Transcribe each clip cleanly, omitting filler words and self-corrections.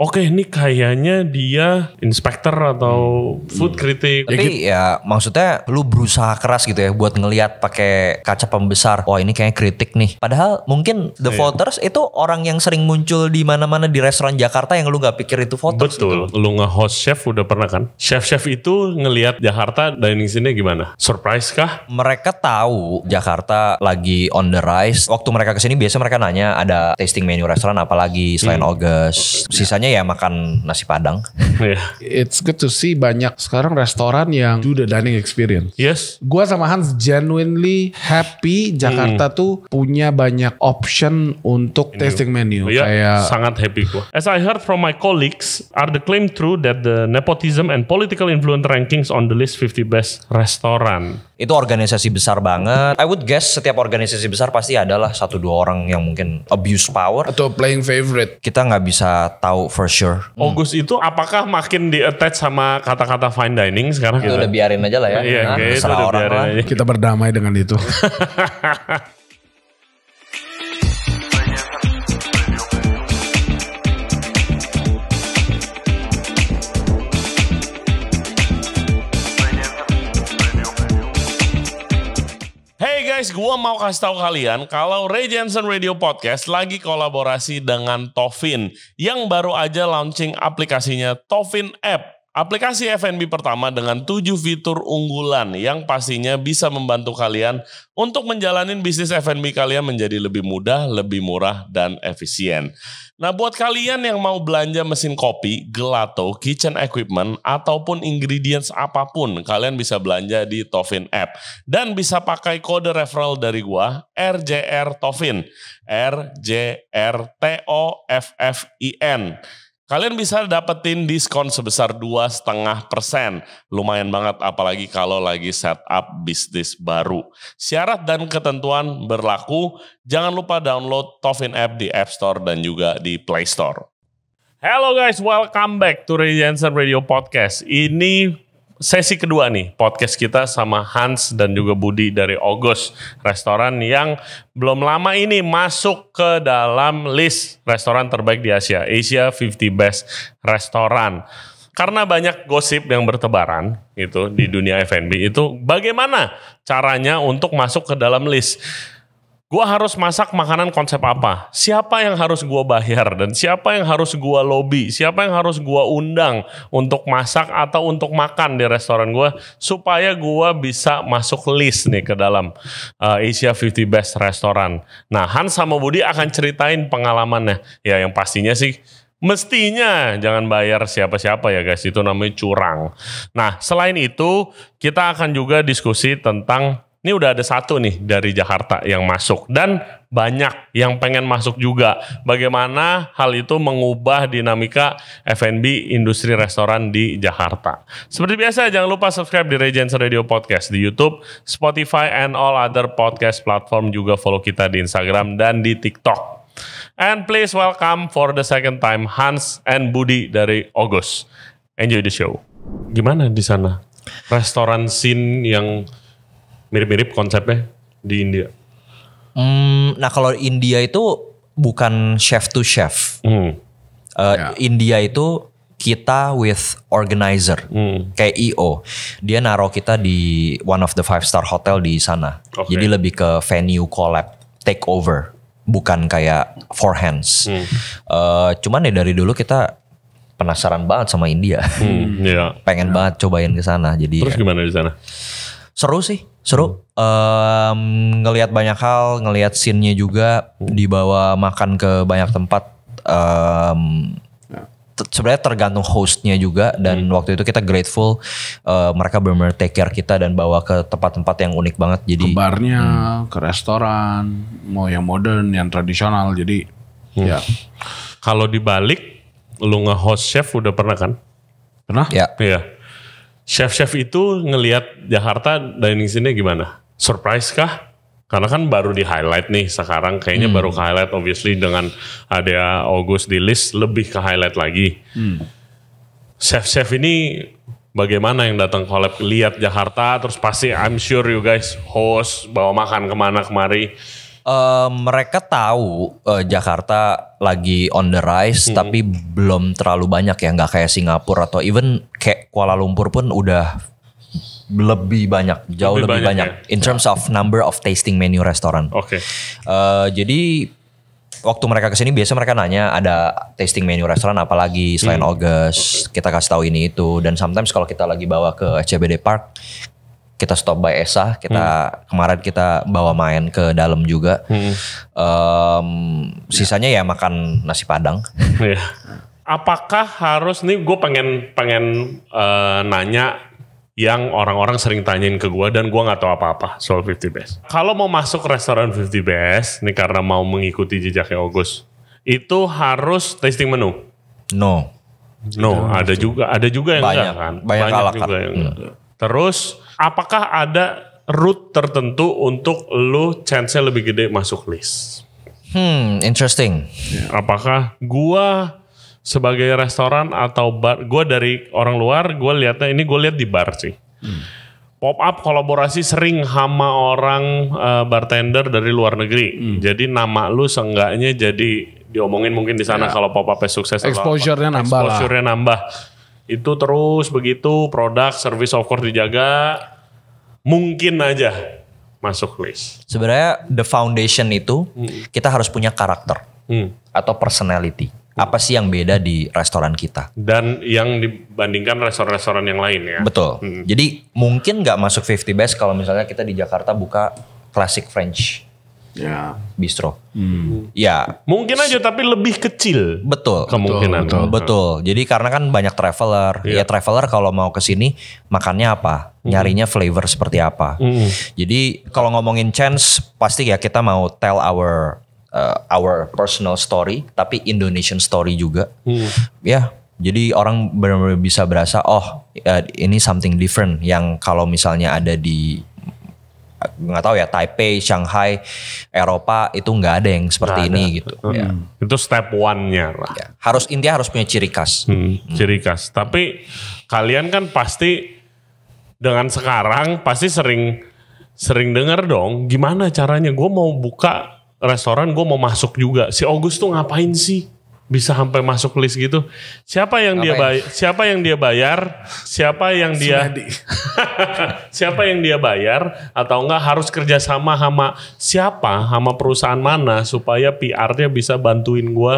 oke, ini kayaknya dia inspektor atau food critic. Tapi ya maksudnya lu berusaha keras gitu ya buat ngelihat pakai kaca pembesar. Wah ini kayaknya kritik nih. Padahal mungkin the voters itu orang yang sering muncul di mana-mana di restoran Jakarta yang lu nggak pikir itu voters. Betul. Gitu. Lu nge-host chef udah pernah kan? Chef-chef itu ngelihat Jakarta dining scene-nya gimana? Surprise kah? Mereka tahu Jakarta lagi on the rise. Waktu mereka kesini biasa mereka nanya ada tasting menu restoran apa lagi selain August. Sisanya ya makan nasi padang. It's good to see banyak sekarang restoran yang do the dining experience. Yes. Gua sama Hans genuinely happy Jakarta tuh punya banyak option untuk tasting menu. Iya, Kayak sangat happy gua. As I heard from my colleagues, are the claim true that the nepotism and political influence rankings on the list 50 best restaurant? Itu organisasi besar banget. I would guess setiap organisasi besar pasti adalah 1-2 orang yang mungkin abuse power. atau playing favorite. Kita nggak bisa tahu for sure. August itu apakah makin di-attach sama kata-kata fine dining sekarang? Itu udah biarin aja lah ya. Iya, Nah, kayak itu terserah udah orang biarin lah. aja. Kita berdamai dengan itu. Hey guys, gua mau kasih tahu kalian kalau Ray Jensen Radio Podcast lagi kolaborasi dengan Toffin yang baru aja launching aplikasinya Toffin App. Aplikasi F&B pertama dengan 7 fitur unggulan yang pastinya bisa membantu kalian untuk menjalani bisnis F&B kalian menjadi lebih mudah, lebih murah, dan efisien. Nah, buat kalian yang mau belanja mesin kopi, gelato, kitchen equipment, ataupun ingredients apapun, kalian bisa belanja di Toffin App. Dan bisa pakai kode referral dari gua, RJR Toffin, RJRTOFFIN. Kalian bisa dapetin diskon sebesar 2,5%. Lumayan banget apalagi kalau lagi setup bisnis baru. Syarat dan ketentuan berlaku. Jangan lupa download Toffin App di App Store dan juga di Play Store. Hello guys, welcome back to Ray Jensen Radio Podcast. Ini sesi kedua nih podcast kita sama Hans dan juga Budi dari August Restoran yang belum lama ini masuk ke dalam list restoran terbaik di Asia 50 Best Restoran. Karena banyak gosip yang bertebaran itu di dunia F&B itu bagaimana caranya untuk masuk ke dalam list. Gua harus masak makanan konsep apa? Siapa yang harus gua bayar? Dan siapa yang harus gua lobby? Siapa yang harus gua undang untuk masak atau untuk makan di restoran gua supaya gua bisa masuk list nih ke dalam Asia 50 Best Restoran. Nah, Hans sama Budi akan ceritain pengalamannya. Ya, yang pastinya sih mestinya jangan bayar siapa-siapa ya guys. Itu namanya curang. Nah, selain itu kita akan juga diskusi tentang ini udah ada satu nih dari Jakarta yang masuk dan banyak yang pengen masuk juga. Bagaimana hal itu mengubah dinamika F&B industri restoran di Jakarta. Seperti biasa jangan lupa subscribe di Ray Jensen Radio Podcast di YouTube, Spotify, and all other podcast platform. Juga follow kita di Instagram dan di TikTok. And please welcome for the second time Hans and Budi dari August. Enjoy the show. Gimana di sana? Restoran scene yang mirip-mirip konsepnya di India. Nah kalau India itu bukan chef to chef. India itu kita with organizer, kayak EO. Dia naruh kita di one of the 5-star hotel di sana. Okay. Jadi lebih ke venue collab, take over, bukan kayak four hands. Cuman ya dari dulu kita penasaran banget sama India. Pengen banget cobain ke sana. Jadi terus gimana di sana? Seru sih, seru. Ngelihat banyak hal, ngelihat scene-nya juga, dibawa makan ke banyak tempat. Sebenarnya tergantung hostnya juga, dan waktu itu kita grateful mereka benar-benar take care kita dan bawa ke tempat-tempat yang unik banget. Jadi Ke barnya, ke restoran, mau yang modern, yang tradisional. Jadi ya. Kalau dibalik, lu nge-host chef udah pernah kan? Pernah? ya. Iya. Chef-chef itu ngelihat Jakarta dining scene-nya gimana? Surprise kah? Karena kan baru di highlight nih sekarang. Kayaknya baru ke highlight obviously dengan ada August di list lebih ke highlight lagi. Chef-chef ini bagaimana yang datang collab lihat Jakarta terus pasti I'm sure you guys host bawa makan kemana kemari. Mereka tahu Jakarta lagi on the rise, tapi belum terlalu banyak ya, nggak kayak Singapura atau even kayak Kuala Lumpur pun udah lebih banyak, jauh lebih banyak ya? in terms of number of tasting menu restoran. Oke. Jadi waktu mereka kesini biasa mereka nanya ada tasting menu restoran apa lagi selain August. Kita kasih tahu ini itu, dan sometimes kalau kita lagi bawa ke CBD Park, kita stop by Esa, kemarin kita bawa main ke dalam juga. Sisanya ya makan nasi Padang. Iya. Apakah harus nih, gue pengen nanya yang orang-orang sering tanyain ke gue dan gue nggak tahu apa-apa soal 50 Best. Kalau mau masuk restoran 50 Best nih karena mau mengikuti jejaknya August, itu harus tasting menu? No, ada juga yang banyak, enggak kan? Banyak juga yang enggak. Terus apakah ada route tertentu untuk lu chance-nya lebih gede masuk list? Interesting. Apakah gua sebagai restoran atau bar, gua dari orang luar, gua lihatnya ini gue lihat di bar sih. Pop up kolaborasi sering sama orang bartender dari luar negeri. Jadi nama lu seenggaknya jadi diomongin mungkin di sana kalau pop up sukses. Exposure-nya nambah lah. Exposure-nya nambah. Itu terus begitu, produk, service of course dijaga, mungkin aja masuk list. Sebenarnya the foundation itu kita harus punya karakter atau personality. Apa sih yang beda di restoran kita? Dan yang dibandingkan restoran-restoran yang lain ya. Betul. Jadi mungkin nggak masuk 50 Best kalau misalnya kita di Jakarta buka classic French bistro. Ya. Mungkin aja tapi lebih kecil. Betul. Kemungkinan. Betul. Jadi karena kan banyak traveler. Ya traveler kalau mau ke sini makannya apa? Nyarinya flavor seperti apa. Jadi kalau ngomongin chance pasti ya kita mau tell our personal story tapi Indonesian story juga. Ya. Jadi orang benar-benar bisa berasa ini something different yang kalau misalnya ada di nggak tahu ya Taipei, Shanghai, Eropa itu nggak ada yang seperti ini gitu. Ya. Itu step one-nya lah. Ya. Intinya harus punya ciri khas. Ciri khas. Tapi kalian kan pasti dengan sekarang pasti sering dengar dong. Gimana caranya? Gue mau buka restoran, gue mau masuk juga. Si August tuh ngapain sih? Bisa sampai masuk list gitu. Siapa yang dia bayar? Siapa yang dia bayar? Siapa yang dia bayar? Atau enggak harus kerjasama sama siapa? Sama perusahaan mana supaya PR-nya bisa bantuin gue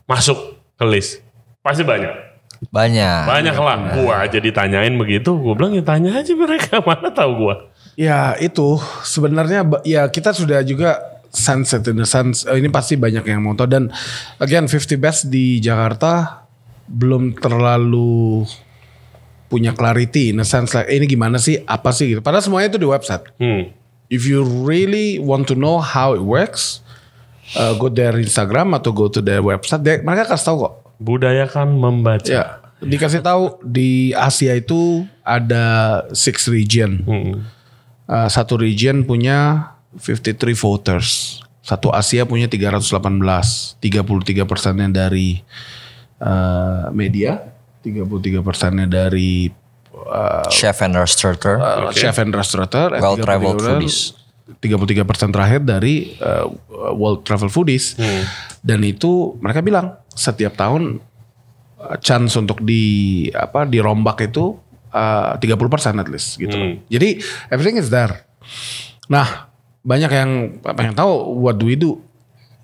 masuk ke list? Pasti banyak lah. Gue aja ditanyain begitu. Gue bilang ya tanya aja mereka, mana tahu gue. Ya itu sebenarnya ya kita sudah juga sense in the sense ini pasti banyak yang mau tahu, dan again 50 Best di Jakarta belum terlalu punya clarity in the sense like ini gimana sih, apa sih gitu. Padahal semuanya itu di website. If you really want to know how it works, go their Instagram atau go to their website. Mereka kasih tahu kok. Budayakan membaca. Ya, dikasih tahu di Asia itu ada 6 region. Satu region punya 53 voters. Satu Asia punya 318. 33%-nya dari media, 33%-nya dari chef and restaurateur, chef and restaurateur, well traveled foodies. 33% terakhir dari world travel foodies. Dan itu mereka bilang setiap tahun chance untuk dirombak itu 30% at least gitu. Jadi everything is there. Nah, banyak yang pengen tahu what do we do?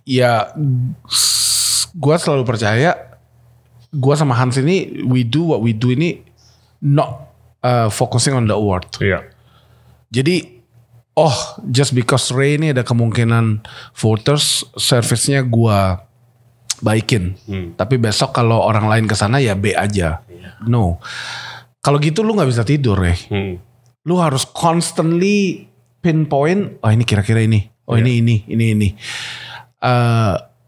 Ya, gue selalu percaya, gue sama Hans ini we do what we do ini not focusing on the award. Jadi, just because Ray ini ada kemungkinan voters, service-nya gue baikin. Tapi besok kalau orang lain kesana ya B aja. No. Kalau gitu lu nggak bisa tidur, Ray. Lu harus constantly pinpoint, ini kira-kira ini, ini.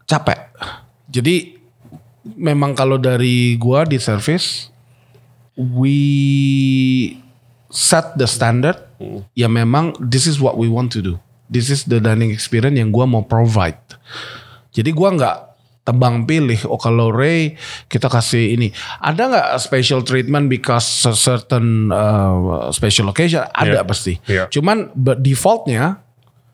Capek. Jadi memang kalau dari gua di service, we set the standard. Ya memang this is what we want to do. This is the dining experience yang gua mau provide. Jadi gua nggak tebang pilih. Kalau Ray kita kasih ini, ada nggak special treatment because a certain special occasion? Ada pasti. Cuman defaultnya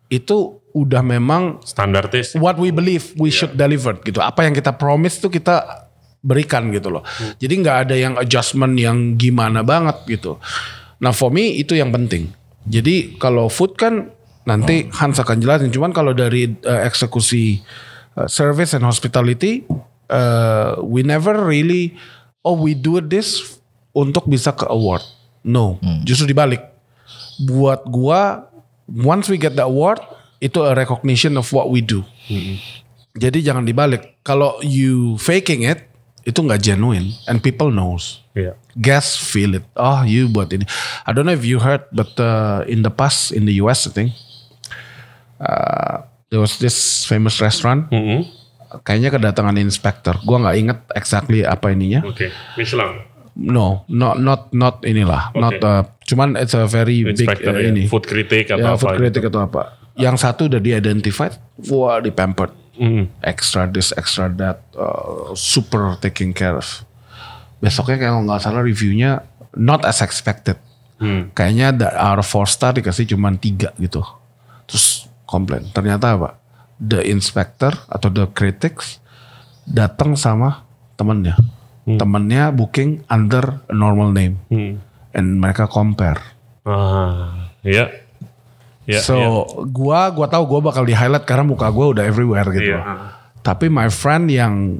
itu udah memang standardis. What we believe we should deliver gitu. Apa yang kita promise tuh kita berikan gitu loh. Jadi nggak ada yang adjustment yang gimana banget gitu. Nah for me itu yang penting. Jadi kalau food kan nanti Hans akan jelasin. Cuman kalau dari eksekusi service and hospitality, we never really we do this untuk bisa ke award. No, justru dibalik. Buat gua, once we get the award, itu a recognition of what we do. Jadi jangan dibalik. Kalau you faking it, itu nggak genuine, and people knows. Yeah. Guests feel it. Oh, you buat ini. I don't know if you heard, but in the past in the US, I think there was this famous restaurant. Kayaknya kedatangan inspektor. Gua nggak inget exactly apa ininya. Oke, Michelin. No, not inilah. Okay. Not. Cuman it's a very inspector, big ini. Food critic atau apa? Food critic atau apa? Yang satu udah di-identified, wah di pampered. Extra this, extra that, super taking care of. Besoknya kalau nggak salah reviewnya not as expected. Kayaknya out of 4 star dikasih cuma 3 gitu. Terus komplain. Ternyata apa? The inspector atau the critics datang sama temennya. Temennya booking under a normal name. And mereka compare. Iya. Yeah, so gua tahu gua bakal di highlight karena muka gua udah everywhere gitu. Tapi my friend yang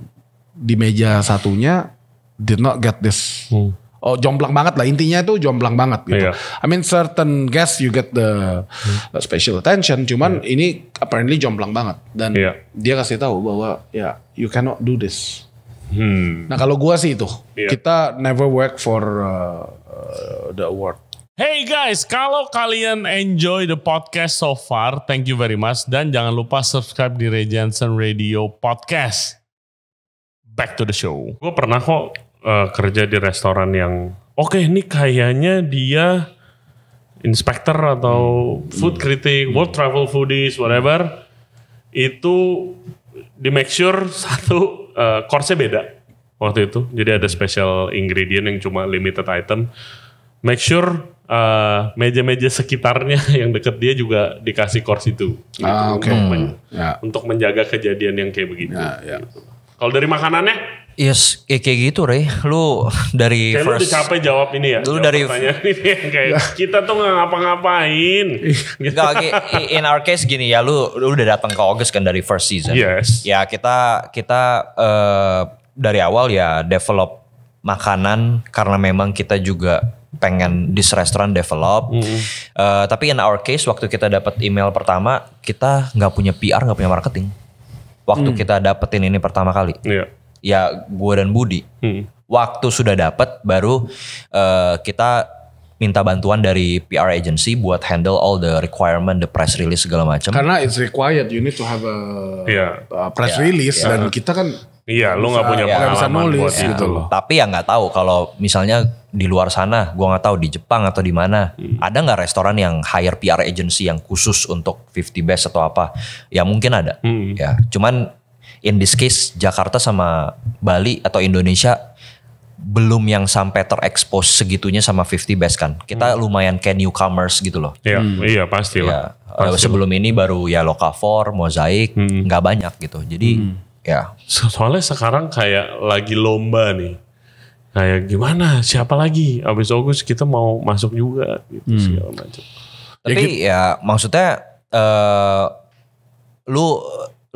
di meja satunya did not get this. Oh jomplang banget lah, intinya itu jomplang banget gitu. I mean certain guests you get the special attention, cuman ini apparently jomplang banget. Dan dia kasih tahu bahwa you cannot do this. Nah kalau gua sih itu, kita never work for the award. Hey guys, kalau kalian enjoy the podcast so far, thank you very much. Dan jangan lupa subscribe di Ray Jensen Radio Podcast. Back to the show. Gue pernah kok kerja di restoran yang, ini kayaknya dia inspector atau food critic, world travel foodies, whatever. Itu di make sure satu, course-nya beda waktu itu. Jadi ada special ingredient yang cuma limited item. Make sure meja-meja sekitarnya yang deket dia juga dikasih course itu. Gitu, untuk menjaga kejadian yang kayak begitu. Gitu. Kalau dari makanannya? Yes, kayak gitu Ray. Lu dari kayak first. Lu udah capek jawab ini ya. Lu dari pertanyaan ini kayak kita tuh nggak ngapa-ngapain. Gak, in our case gini ya, lu udah datang ke August kan dari first season. Yes. Ya kita dari awal ya develop makanan karena memang kita juga pengen this restoran develop. Tapi in our case waktu kita dapat email pertama, kita nggak punya PR, nggak punya marketing. Waktu kita dapetin ini pertama kali. Ya gue dan Budi. Waktu sudah dapat baru kita minta bantuan dari PR agency buat handle all the requirement, the press release segala macam. Karena it's required, you need to have a press release dan kita kan lu nggak punya pengalaman nulis buat gitu loh. Tapi ya nggak tahu kalau misalnya di luar sana, gue nggak tahu di Jepang atau di mana, ada nggak restoran yang hire PR agency yang khusus untuk 50 best atau apa? Ya mungkin ada. Ya, cuman in this case Jakarta sama Bali atau Indonesia belum yang sampai terekspos segitunya sama 50 best kan. Kita lumayan kayak newcomers gitu loh. Iya pastilah. Sebelum ini baru ya Lokavor, Mozaik, nggak banyak gitu. Jadi ya. Soalnya sekarang kayak lagi lomba nih. Kayak gimana? Siapa lagi? Abis August kita mau masuk juga gitu segala macam. Tapi ya maksudnya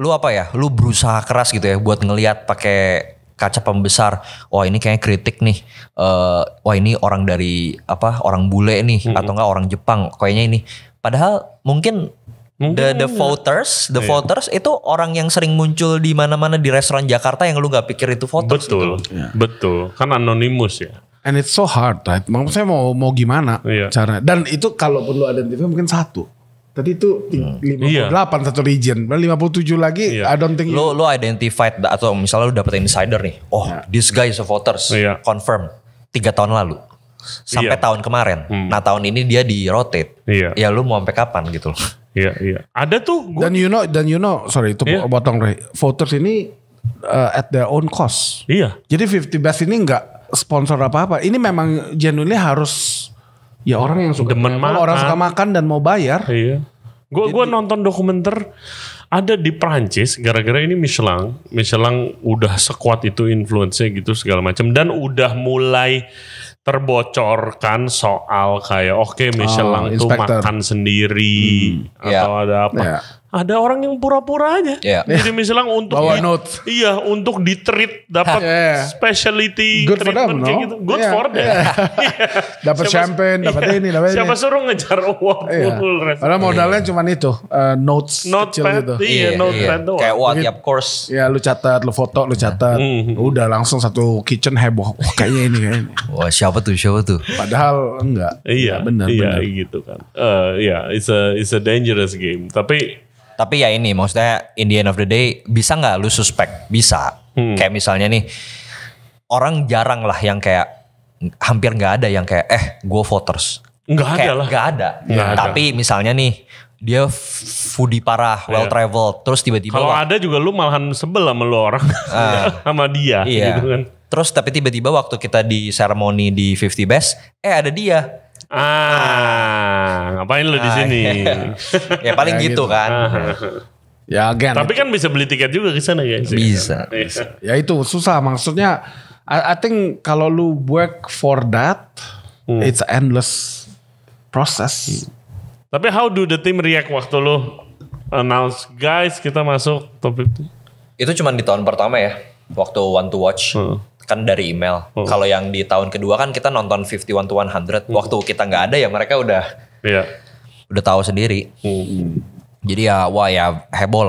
lu apa ya? Lu berusaha keras gitu ya buat ngelihat pakai kaca pembesar. Wah ini kayaknya kritik nih. Wah ini orang dari orang bule nih atau enggak orang Jepang. Kayaknya ini. Padahal mungkin the voters itu orang yang sering muncul di mana-mana di restoran Jakarta yang lu nggak pikir itu voters. Betul. Kan anonimus ya. And it's so hard, right? Maksudnya mau gimana cara? Dan itu kalau perlu identify mungkin satu. Tadi itu 58 satu region, 57 lagi. I don't think lu identified atau misalnya lu dapet insider nih. This guy is a voters, confirm 3 tahun lalu sampai tahun kemarin. Nah tahun ini dia di rotate. Ya lu mau sampai kapan gitu loh. Iya. Ada tuh. Dan you know, sorry itu potong Ray. Voters ini at their own cost. Jadi 50 best ini nggak sponsor apa-apa. Ini memang genuinely harus orang yang suka demen makan, orang suka makan dan mau bayar. Gue nonton dokumenter ada di Prancis gara-gara ini Michelin udah sekuat itu influence-nya gitu segala macam dan udah mulai terbocorkan soal kayak Michelin tuh makan sendiri atau ada apa. Ada orang yang pura-pura aja. Jadi Michelin untuk bawa note. Iya, untuk di-treat dapat specialty good treatment kayak gitu. Good for them. Dapat champagne, dapat ini, dapat ini. Siapa suruh ngejar uang full rest. Padahal modalnya cuma itu, notes kecil gitu. Iya, notepad doang. Kayak what, of course. Ya lu catat, lu foto, lu catat. Udah langsung satu kitchen heboh. Kayaknya ini. Wah, siapa tuh? Padahal enggak. Iya, benar. Gitu kan. It's a dangerous game. Tapi ya ini maksudnya in the end of the day bisa nggak lu suspek? Bisa. Kayak misalnya nih orang jarang lah yang kayak hampir nggak ada yang kayak gue voters. Nggak ada. Tapi misalnya nih dia foodie parah, well traveled, terus tiba-tiba kalau ada juga lu malahan sebel sama lu orang sama dia gitu kan. Terus tapi tiba-tiba waktu kita di seremoni di 50 Best, ada dia. Ngapain lu di sini? Ya paling gitu kan. Ya again. Tapi kan bisa beli tiket juga ke sana guys. Bisa. Ya itu susah maksudnya. I think kalau lu work for that, it's endless process. Tapi how do the team react waktu lu announce guys kita masuk top 50? Itu cuma di tahun pertama ya, waktu One to Watch. Kan dari email. Kalau yang di tahun kedua kan kita nonton 51 to 100. Waktu kita nggak ada ya mereka udah tahu sendiri. Jadi ya heboh.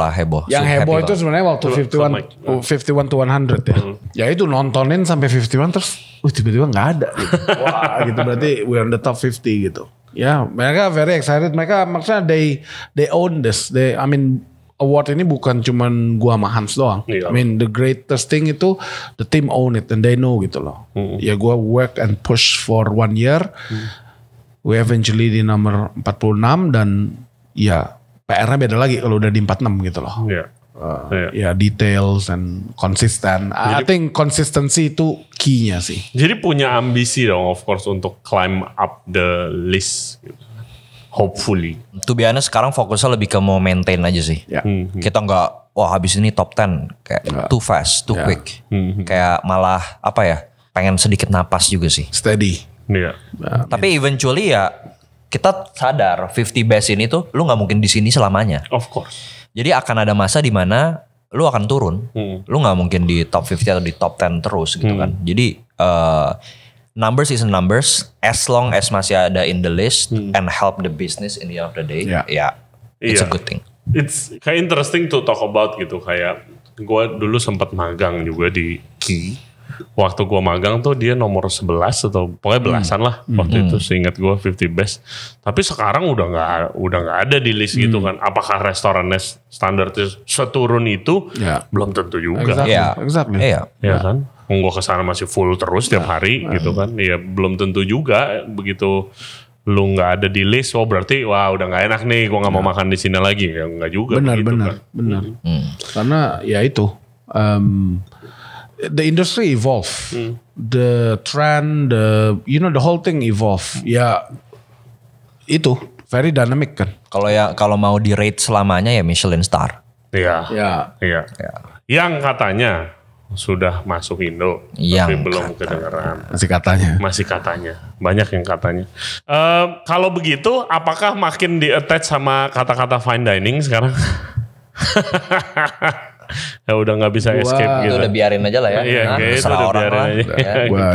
Yang heboh itu sebenarnya waktu 51 to 100 ya. Ya itu nontonin sampai 51 terus tiba-tiba nggak ada gitu. Wah gitu berarti we're on the top 50 gitu. Ya mereka very excited. Mereka maksudnya they own this. Award ini bukan cuman gua sama Hans doang. I mean the greatest thing itu the team own it and they know gitu loh. Ya gua work and push for 1 year. We eventually di nomor 46 dan ya PR-nya beda lagi kalau udah di 46 gitu loh. Ya details and konsisten. I think consistency itu key-nya sih. Jadi punya ambisi dong of course untuk climb up the list gitu. Hopefully. To be honest sekarang fokusnya lebih ke mau maintain aja sih. Kita nggak habis ini top 10 kayak too fast, too quick. Kayak malah pengen sedikit napas juga sih. Steady. Tapi eventually ya kita sadar 50 best ini tuh lu nggak mungkin di sini selamanya. Of course. Jadi akan ada masa di mana lu akan turun. Lu nggak mungkin di top 50 atau di top 10 terus gitu kan. Jadi numbers is numbers as long as masih ada in the list and help the business in the end of the day. It's a good thing. It's kayak interesting to talk about gitu. Kayak gue dulu sempat magang juga di Key. Waktu gue magang tuh dia nomor 11 atau pokoknya belasan lah waktu itu seingat gue 50 best. Tapi sekarang udah nggak ada di list gitu kan. Apakah restorannya standarnya seturun itu? Belum tentu juga. Exactly. Ya kan. Gue kesana masih full terus tiap hari gitu kan. Ya belum tentu juga begitu lu nggak ada di list. Berarti udah nggak enak nih. Gue nggak mau makan di sini lagi. Ya nggak juga. Benar. Karena ya itu. The industry evolve, the trend, the whole thing evolve. Ya itu very dynamic kan. Kalau mau di rate selamanya ya Michelin star. Iya. Yang katanya sudah masuk Indo, tapi belum kedengeran. Masih katanya. Banyak yang katanya. Kalau begitu, apakah makin di-attach sama kata-kata fine dining sekarang? Ya udah nggak bisa escape gitu. Udah biarin aja lah ya. Iya, terserah orang lah.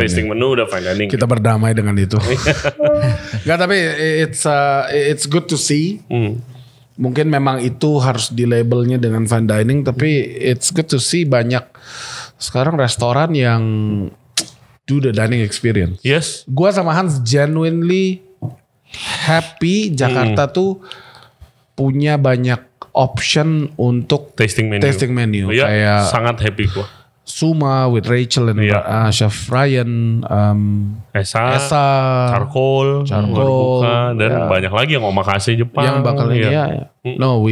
Tasting menu udah fine dining. Kita berdamai dengan itu. Nggak, tapi it's good to see. Mungkin memang itu harus di labelnya dengan fine dining, tapi it's good to see banyak sekarang restoran yang do the dining experience. Yes. Gua sama Hans genuinely happy Jakarta tuh punya banyak option untuk tasting menu. Ya, kayak sangat happy gua. Suma with Rachel and Chef Ryan, Esa, Charcoal, dan banyak lagi yang omakase Jepang. Yang bakal ini No,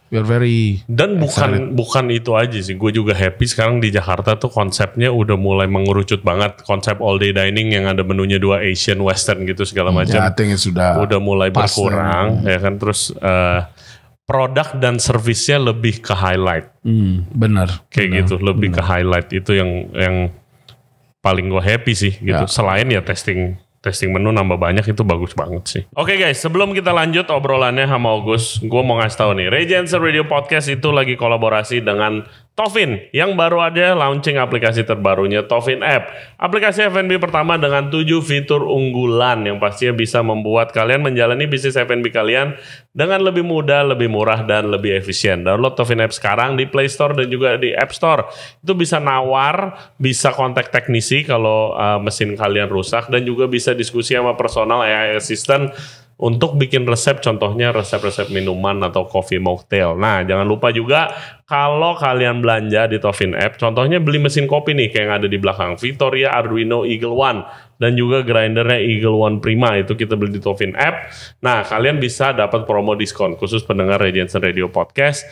We are very Dan bukan itu aja sih, gue juga happy sekarang di Jakarta tuh konsepnya udah mulai mengerucut banget, konsep all day dining yang ada menunya 2 Asian, Western gitu segala macam. I think udah mulai berkurang ya kan, terus produk dan servisnya lebih ke highlight. Benar. Kayak gitu, lebih ke highlight, itu yang paling gue happy sih gitu. Selain ya testing menu nambah banyak, itu bagus banget sih. Oke guys, sebelum kita lanjut obrolannya sama August, gue mau ngasih tahu nih, Regency Radio Podcast itu lagi kolaborasi dengan Toffin yang baru ada launching aplikasi terbarunya Toffin App. Aplikasi F&B pertama dengan 7 fitur unggulan yang pastinya bisa membuat kalian menjalani bisnis F&B kalian dengan lebih mudah, lebih murah, dan lebih efisien. Download Toffin App sekarang di Play Store dan juga di App Store. Itu bisa nawar, bisa kontak teknisi kalau mesin kalian rusak, dan juga bisa diskusi sama personal AI assistant untuk bikin resep, contohnya resep-resep minuman atau coffee mocktail. Nah, jangan lupa juga kalau kalian belanja di Toffin App, contohnya beli mesin kopi nih kayak yang ada di belakang, Victoria Arduino Eagle One, dan juga grindernya Eagle One Prima, itu kita beli di Toffin App. Nah, kalian bisa dapat promo diskon khusus pendengar Regency Radio Podcast,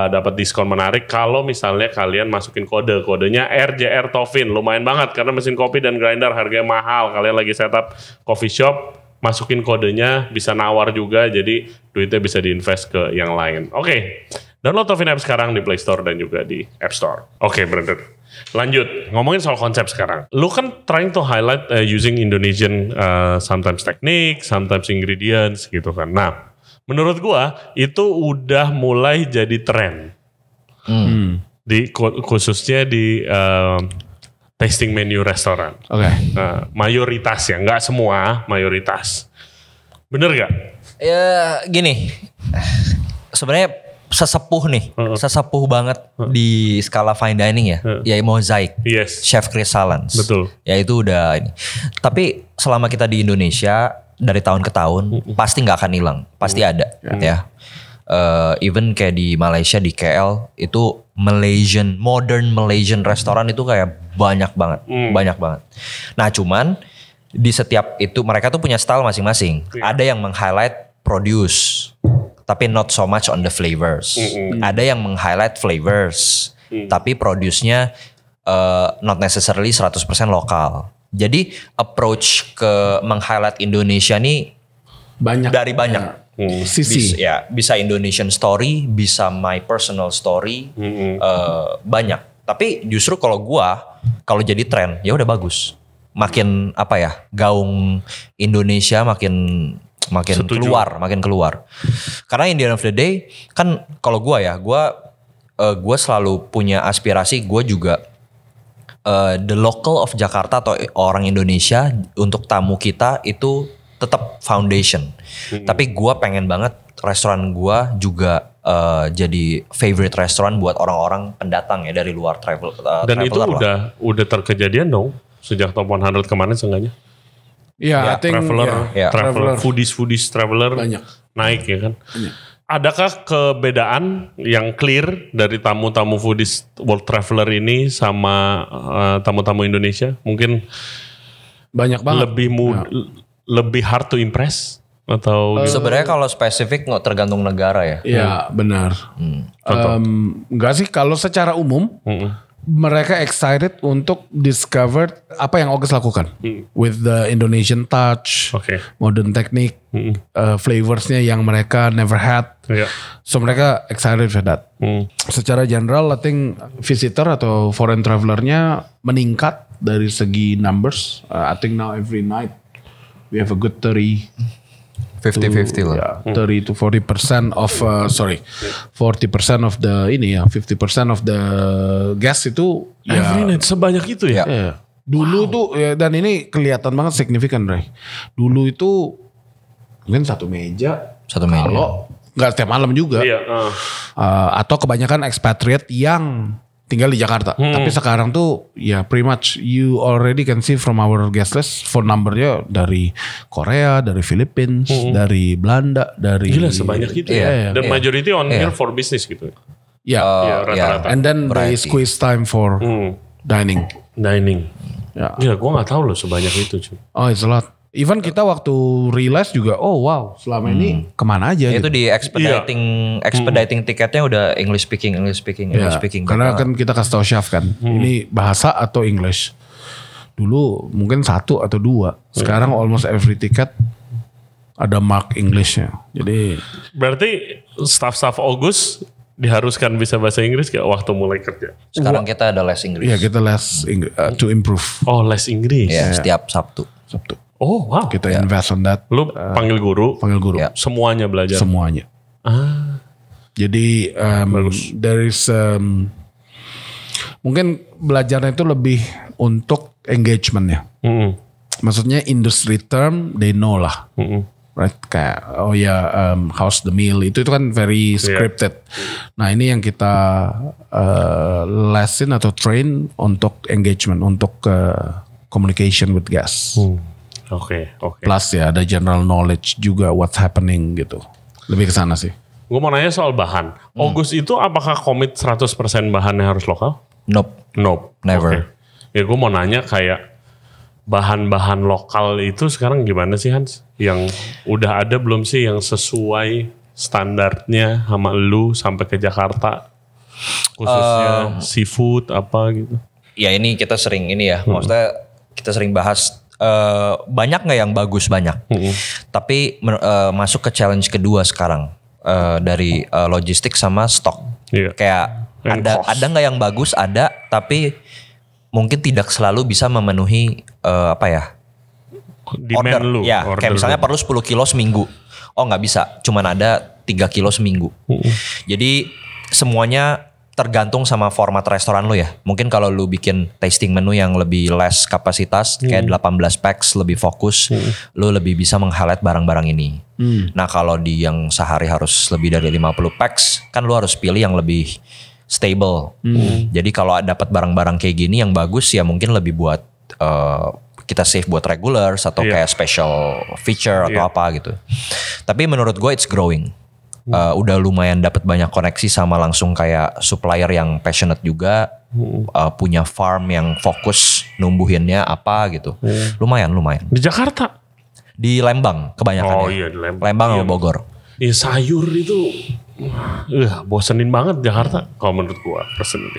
dapat diskon menarik kalau misalnya kalian masukin kodenya RJR Toffin. Lumayan banget karena mesin kopi dan grinder harganya mahal. Kalian lagi setup coffee shop, masukin kodenya, bisa nawar juga, jadi duitnya bisa diinvest ke yang lain. Oke, download Toffin App sekarang di Play Store dan juga di App Store. Oke, Brandon. Lanjut, ngomongin soal konsep sekarang. Lu kan trying to highlight using Indonesian sometimes technique, sometimes ingredients gitu kan. Nah, menurut gua itu udah mulai jadi tren. Khususnya di tasting menu restoran. Oke. Mayoritas ya, nggak semua, mayoritas. Bener gak? Ya gini, sebenarnya sesepuh banget di skala fine dining ya, ya Mosaic, Chef Chris Salans. Betul. Ya itu udah ini. Tapi selama kita di Indonesia dari tahun ke tahun pasti nggak akan hilang, pasti ada ya. Even kayak di Malaysia, di KL itu modern Malaysian restoran itu kayak banyak banget. Nah cuman di setiap itu mereka tuh punya style masing-masing. Ada yang meng-highlight produce, tapi not so much on the flavors. Ada yang meng-highlight flavors, tapi produce-nya not necessarily 100% lokal. Jadi approach ke meng-highlight Indonesia nih dari banyak. Sisi. Bisa Indonesian story, bisa my personal story, banyak. Tapi justru kalau jadi tren, ya udah bagus. Makin gaung Indonesia makin keluar. Karena in the end of the day, kan kalau gue selalu punya aspirasi, gue juga the local of Jakarta atau orang Indonesia untuk tamu kita itu tetap foundation. Tapi gue pengen banget restoran gue juga jadi favorite restoran buat orang-orang pendatang ya dari luar travel. Dan itu udah terkejadian dong sejak top 100 kemarin seenggaknya. Iya, traveler, foodies traveler banyak naik ya kan. Banyak. Adakah kerbedaan yang clear dari tamu-tamu foodies world traveler ini sama tamu-tamu Indonesia? Mungkin banyak banget. Lebih hard to impress atau sebenarnya kalau spesifik nggak tergantung negara ya. Iya benar. Enggak sih, kalau secara umum mereka excited untuk discover apa yang August lakukan with the Indonesian touch, modern technique, flavorsnya yang mereka never had. So mereka excited for that. Secara general, I think visitor atau foreign travelernya meningkat dari segi numbers. I think now every night we have a good 50-50 lah. 30 to 40% of 40% of the 50% of the guests itu every night sebanyak itu ya. Dulu tuh dan ini kelihatan banget signifikan, Ray. Dulu itu mungkin satu meja. Kalau nggak setiap malam juga. Atau kebanyakan expatriate yang tinggal di Jakarta. Tapi sekarang tuh ya pretty much you already can see from our guest list phone numbernya dari Korea, dari Philippines, dari Belanda, dari gila sebanyak itu ya. Dan majority on here for business gitu. Rata-rata. And then they squeeze time for dining. Ya, gue nggak tahu loh sebanyak itu cuy. Oh, it's a lot. Even kita waktu realize juga, oh wow, selama ini kemana aja Itu gitu. di expediting tiketnya udah English speaking. Karena kan kita kasih tau chef kan, ini bahasa atau English. Dulu mungkin 1 atau 2, sekarang almost every ticket ada mark Englishnya. Jadi berarti staff August diharuskan bisa bahasa Inggris kayak waktu mulai kerja. Sekarang kita ada les Inggris. ya kita les to improve. Oh, les Inggris. Ya, setiap Sabtu. Oh, wow. Kita invest on that. Lu panggil guru, Ya. semuanya belajar. Semuanya. Jadi there is mungkin belajarnya itu lebih untuk engagementnya. Maksudnya industry term they know lah. Right, kayak how's the meal itu kan very scripted. Nah ini yang kita lesson atau train untuk engagement, untuk communication with guests. Oke. Plus ya ada general knowledge juga what's happening gitu. Lebih ke sana sih. Gue mau nanya soal bahan. August itu apakah komit 100% bahannya harus lokal? Nope. Never. Okay. Ya gue mau nanya kayak bahan-bahan lokal itu sekarang gimana sih Hans? Yang udah ada belum sih yang sesuai standarnya sama lu sampai ke Jakarta? Khususnya seafood apa gitu. Ya ini kita sering maksudnya kita sering bahas banyak nggak yang bagus banyak. Tapi masuk ke challenge kedua sekarang dari logistik sama stok. Kayak ada nggak yang bagus ada, tapi mungkin tidak selalu bisa memenuhi demand lu. Ya, kayak misalnya perlu 10 kilo seminggu. Oh nggak bisa, cuman ada 3 kilo seminggu. Jadi semuanya tergantung sama format restoran lu ya. Mungkin kalau lu bikin tasting menu yang lebih less kapasitas, kayak 18 packs lebih fokus, lu lebih bisa meng-highlight barang-barang ini. Nah kalau di yang sehari harus lebih dari 50 packs, kan lu harus pilih yang lebih stable. Jadi kalau dapat barang-barang kayak gini yang bagus ya mungkin lebih buat kita save buat regulars atau kayak special feature atau apa gitu. Tapi menurut gue it's growing. Udah lumayan dapat banyak koneksi sama langsung kayak supplier yang passionate juga, punya farm yang fokus numbuhinnya apa gitu. Lumayan. Di Jakarta? Di Lembang kebanyakan. Oh iya di Lembang. Lembang sama Bogor. Iya sayur itu bosenin banget Jakarta kalau menurut gua personally.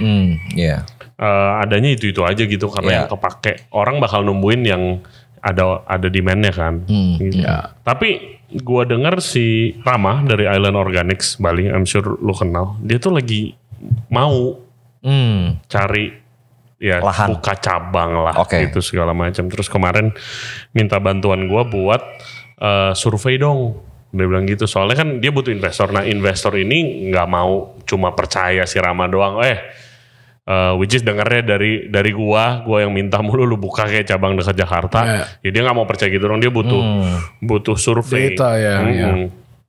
Adanya itu aja gitu karena yang kepake orang bakal numbuhin yang ada demand-nya kan. Gitu. Tapi gua dengar si Rama dari Island Organics Bali, I'm sure lu kenal. Dia tuh lagi mau cari lahan, buka cabang lah gitu segala macam. Terus kemarin minta bantuan gua buat survei dong. Dia bilang gitu, soalnya kan dia butuh investor. Nah investor ini nggak mau cuma percaya si Rama doang. Which is dengarnya dari gua yang minta mulu lu buka kayak cabang dekat Jakarta. Ya dia nggak mau percaya gitu dong. Dia butuh survei. Data ya.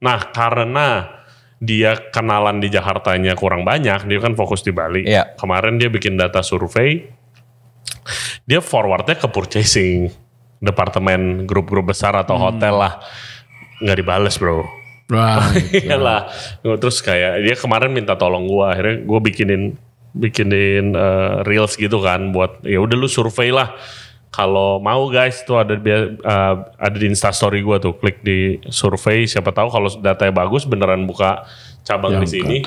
Nah karena dia kenalan di Jakartanya kurang banyak, dia kan fokus di Bali. Kemarin dia bikin data survei. Dia forwardnya ke purchasing, departemen grup-grup besar atau hotel lah. Nggak dibales bro. Iyalah. Terus kayak dia kemarin minta tolong gue, akhirnya gue bikinin reels gitu kan buat ya udah lu survei lah. Kalau mau guys tuh ada di Instastory gue tuh, klik di survei, siapa tahu kalau datanya bagus beneran buka cabang di sini.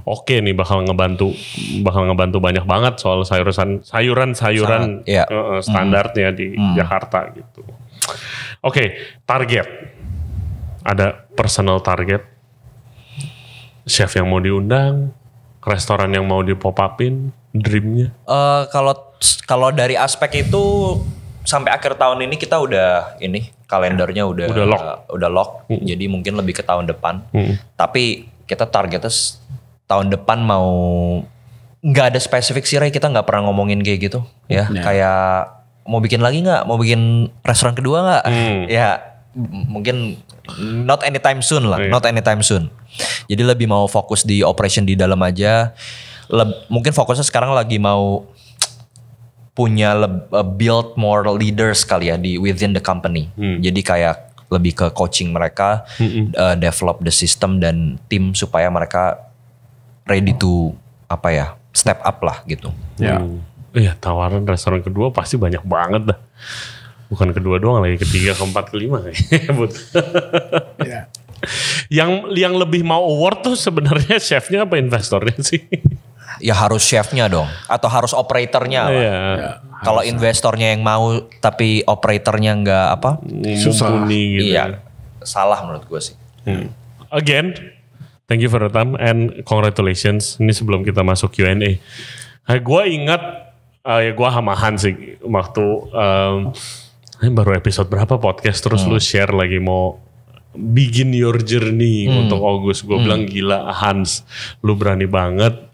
Oke nih bakal ngebantu banyak banget soal sayuran standarnya di Jakarta gitu. Oke, target. Ada personal target, chef yang mau diundang, restoran yang mau dipop upin, dreamnya? Kalau dari aspek itu sampai akhir tahun ini kita kalendernya udah lock. Jadi mungkin lebih ke tahun depan. Tapi kita targetnya tahun depan mau nggak ada spesifik sih Ray, kita nggak pernah ngomongin kayak gitu ya. Kayak mau bikin lagi nggak, mau bikin restoran kedua nggak? Ya mungkin not anytime soon lah, not anytime soon. Jadi lebih mau fokus di operation di dalam aja. Mungkin fokusnya sekarang lagi mau punya build more leaders kali ya di within the company. Jadi kayak lebih ke coaching mereka, develop the system dan tim supaya mereka ready to step up lah gitu. Iya tawaran restoran kedua pasti banyak banget dah. Bukan kedua doang lagi, ketiga, keempat, kelima Ya. Yang lebih mau award tuh sebenarnya chefnya apa investornya sih? Ya harus chefnya dong, atau harus operatornya lah. Iya. Kalau investornya yang mau tapi operatornya nggak apa, Susah. Mumpuni gitu. iya salah menurut gue sih. Again, thank you for the time and congratulations. Ini sebelum kita masuk Q&A. Gue ingat, ya gue hamahan sih waktu ini baru episode berapa podcast terus lu share lagi mau begin your journey untuk August. Gue bilang gila Hans, lu berani banget.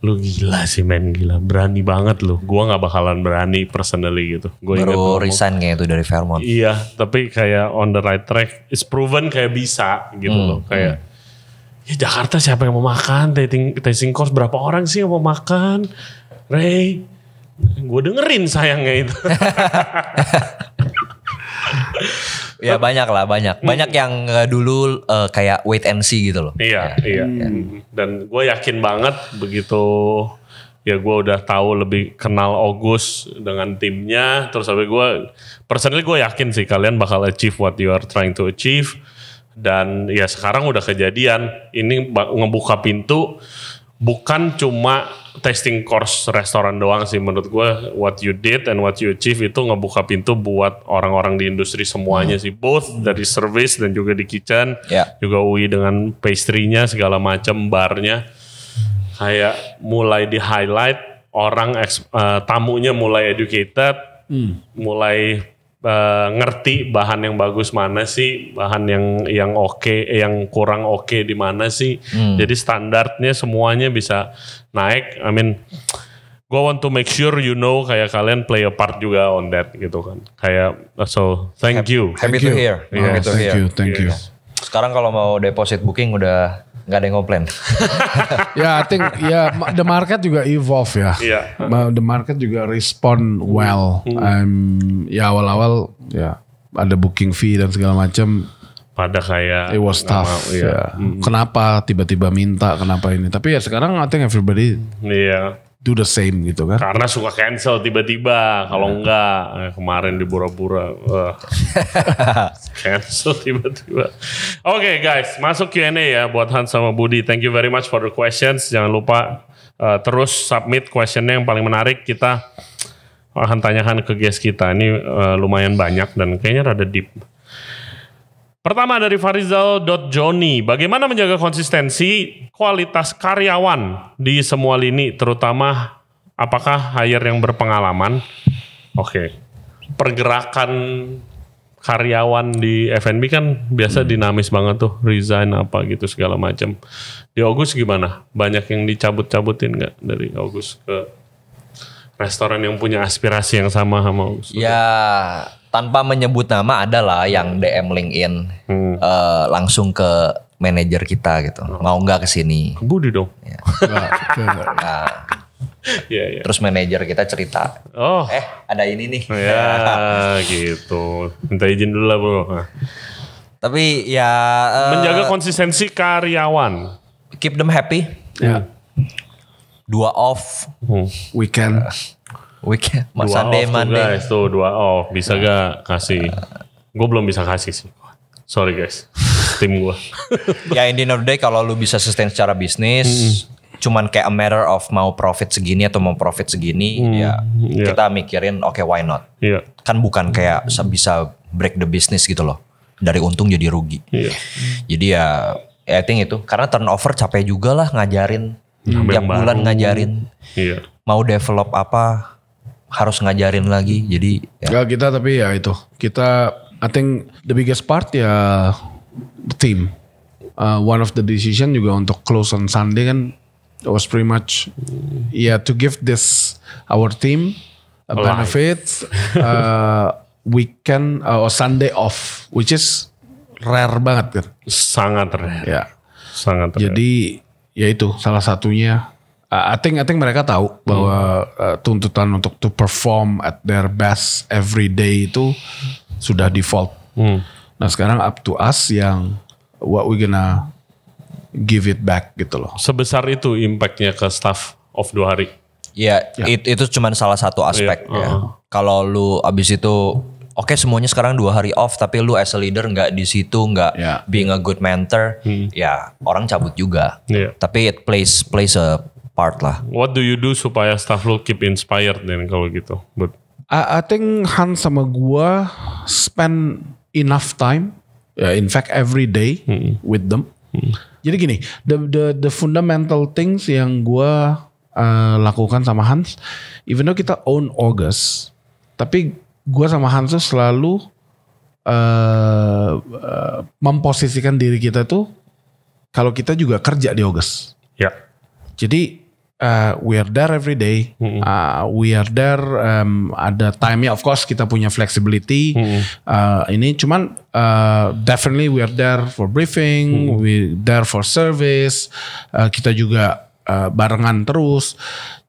Lu gila sih men, gila. Berani banget lu. Gue gak bakalan berani personally gitu. Gua Baru resign kayak itu dari Fairmont. Iya, tapi kayak on the right track. It's proven kayak bisa gitu loh. Kayak, ya Jakarta siapa yang mau makan? Tasting course berapa orang sih yang mau makan? Ray, gue dengerin sayangnya itu. Ya banyak lah, banyak yang dulu kayak wait and see gitu loh. Iya. Dan gue yakin banget begitu ya gue udah tahu lebih kenal August dengan timnya. Terus sampai gue personally gue yakin sih kalian bakal achieve what you are trying to achieve. Dan ya sekarang udah kejadian. Ini ngebuka pintu bukan cuma tasting course restoran doang sih menurut gue. What you did and what you achieve itu ngebuka pintu buat orang-orang di industri semuanya sih, both dari service dan juga di kitchen. Juga UI dengan pastry-nya segala macam, barnya kayak mulai di highlight, orang tamunya mulai educated, mulai ngerti bahan yang bagus mana sih, bahan yang oke, yang kurang oke di mana sih. Jadi standarnya semuanya bisa naik. I mean, gue want to make sure you know kayak kalian play a part juga on that gitu kan. Kayak so thank you. Happy to hear. Yes. Thank you. Sekarang kalau mau deposit booking udah nggak ada yang komplain. Ya, I think the market juga evolve ya. The market juga respond well. Ya awal-awal ya ada booking fee dan segala macam. Pada kayak it was tough. Ya. Kenapa tiba-tiba minta? Kenapa ini? Tapi ya sekarang I think everybody do the same gitu kan. Karena suka cancel tiba-tiba. Kalau enggak kemarin di Bura-Bura cancel tiba-tiba. Oke guys, masuk Q&A ya buat Hans sama Budi. Thank you very much for the questions. Jangan lupa terus submit questionnya yang paling menarik. Kita akan tanyakan ke guest kita. Ini lumayan banyak dan kayaknya rada deep. Pertama dari Farizal.Joni, bagaimana menjaga konsistensi kualitas karyawan di semua lini, terutama apakah hire yang berpengalaman? Oke. Pergerakan karyawan di F&B kan biasa dinamis banget tuh, resign apa gitu segala macam. Di August gimana? Banyak yang dicabut-cabutin nggak dari August ke restoran yang punya aspirasi yang sama August? Ya, tanpa menyebut nama adalah yang DM LinkedIn langsung ke manajer kita gitu. Mau nggak kesini? Budi dong. Ya. Ya. Terus manajer kita cerita. Ada ini nih. Ya gitu. Minta izin dulu lah bro. Tapi ya menjaga konsistensi karyawan. Keep them happy. Ya. 2 off. Weekend. Sunday, Monday. Guys, tuh 2 off. Bisa gak kasih? Gue belum bisa kasih sih. Sorry guys. Tim gue. Ya in the end of the day kalau lu bisa sustain secara bisnis, cuman kayak a matter of mau profit segini atau mau profit segini, kita mikirin oke, why not? Kan bukan kayak bisa break the business gitu loh. Dari untung jadi rugi. Jadi ya I think itu. Karena turnover capek juga lah ngajarin. Tiap bulan ngajarin. Mau develop apa harus ngajarin lagi. Jadi ya kita tapi ya itu. Kita I think the biggest part ya the team. One of the decision juga untuk close on Sunday kan was pretty much to give this our team a benefit weekend or Sunday off, which is rare banget kan. Sangat rare. Ya. Sangat rare. Jadi ya itu salah satunya. I think mereka tahu bahwa tuntutan untuk to perform at their best every day itu sudah default. Nah sekarang up to us yang what we gonna give it back gitu loh. Sebesar itu impactnya ke staff of 2 hari? Ya. Itu cuma salah satu aspek. Kalau lu abis itu Oke, semuanya sekarang 2 hari off, tapi lu as a leader nggak di situ, nggak being a good mentor, ya orang cabut juga. Tapi it plays a part lah. What do you do supaya staff lu keep inspired then kalau gitu? But I think Hans sama gua spend enough time, in fact every day with them. Jadi gini, the fundamental things yang gua lakukan sama Hans, even though kita own August, tapi gua sama Hans tuh selalu memposisikan diri kita tuh kalau kita juga kerja di August. Ya. Jadi we are there every day. We are there. Ada time-nya, of course kita punya flexibility. Ini cuman definitely we are there for briefing. We there for service. Kita juga barengan terus.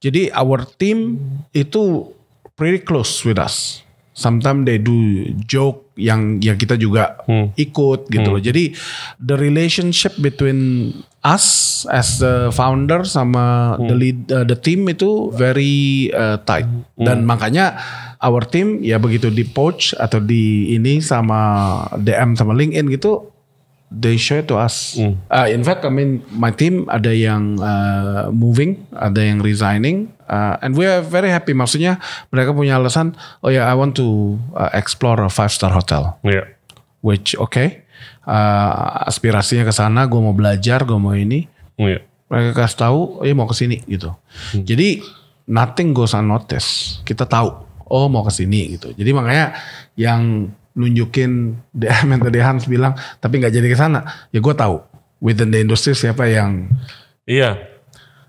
Jadi our team itu pretty close with us. Sometimes they do joke yang kita juga ikut gitu loh. Jadi the relationship between us as the founder sama the team itu very tight. Dan makanya our team ya begitu di poach atau di ini sama DM sama LinkedIn gitu, they share to us. In fact, I mean my team ada yang moving, ada yang resigning, and we are very happy. Maksudnya mereka punya alasan, oh ya, I want to explore a 5-star hotel. Yeah. Which aspirasinya ke sana, gue mau belajar, gue mau ini. Yeah. Mereka kasih tahu, oh ya mau ke sini gitu. Jadi nothing goes unnoticed. Kita tahu, oh mau ke sini gitu. Jadi makanya yang nunjukin DM yang tadi Hans bilang tapi nggak jadi ke sana, ya gue tahu within the industry siapa yang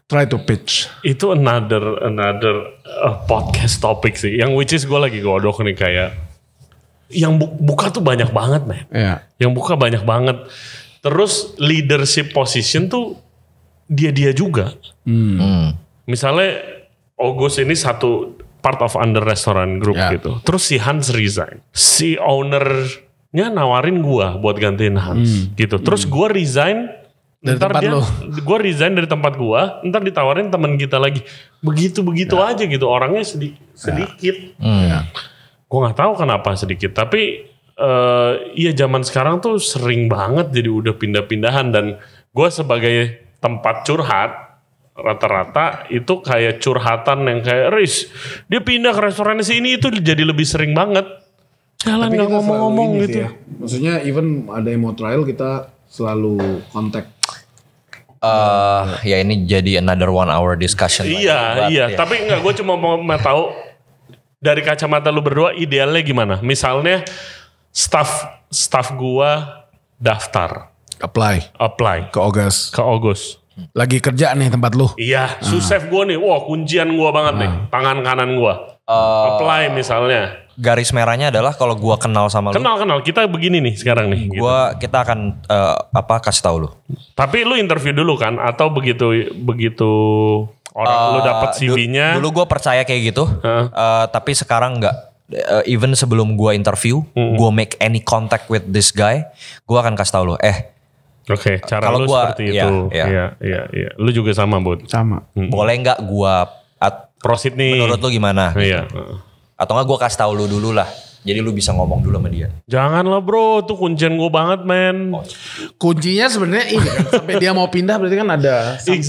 try to pitch. Itu another podcast topic sih, yang which is gue lagi godok nih, kayak yang buka tuh banyak banget man. Yang buka banyak banget, terus leadership position tuh dia juga. Misalnya August ini satu part of Under Restaurant Group gitu. Terus si Hans resign. Si ownernya nawarin gua buat gantiin Hans gitu. Terus gua resign dari tempat lo. Gua resign dari tempat gua, ntar ditawarin teman kita lagi. Begitu aja gitu. Orangnya sedikit. Gua nggak tahu kenapa sedikit, tapi iya zaman sekarang tuh sering banget jadi udah pindah-pindahan, dan gua sebagai tempat curhat rata-rata itu kayak curhatan yang kayak Riz, dia pindah ke restoran sini itu jadi lebih sering banget. Jalan nggak ngomong-ngomong gitu. Ya. Maksudnya even ada yang mau trial kita selalu kontak. Ya ini jadi another 1 hour discussion. Iya. Tapi enggak, gue cuma mau tahu dari kacamata lu berdua idealnya gimana? Misalnya staff gua daftar. Apply ke August. Lagi kerja nih tempat lu. Iya, susef gue nih. Wah, kuncian gue banget nih. Tangan kanan gue. Apply misalnya. Garis merahnya adalah kalau gue kenal sama lu. Kenal. Kita begini nih sekarang nih. Kita akan kasih tahu lu. Tapi lu interview dulu kan? Atau begitu orang lu dapet CV-nya? Dulu gue percaya kayak gitu. Tapi sekarang enggak. Even sebelum gue interview, gue make any contact with this guy, gue akan kasih tahu lu. Oke, cara lu seperti itu. Iya. Lu juga sama, Bud? Sama. Boleh nggak gua proceed nih? Menurut lu gimana? Iya. Atau nggak gua kasih tahu lu dulu lah. Jadi lu bisa ngomong dulu sama dia. Janganlah bro, tuh kuncian gua banget men. Kuncinya sebenarnya ini kan, sampai dia mau pindah berarti kan ada something,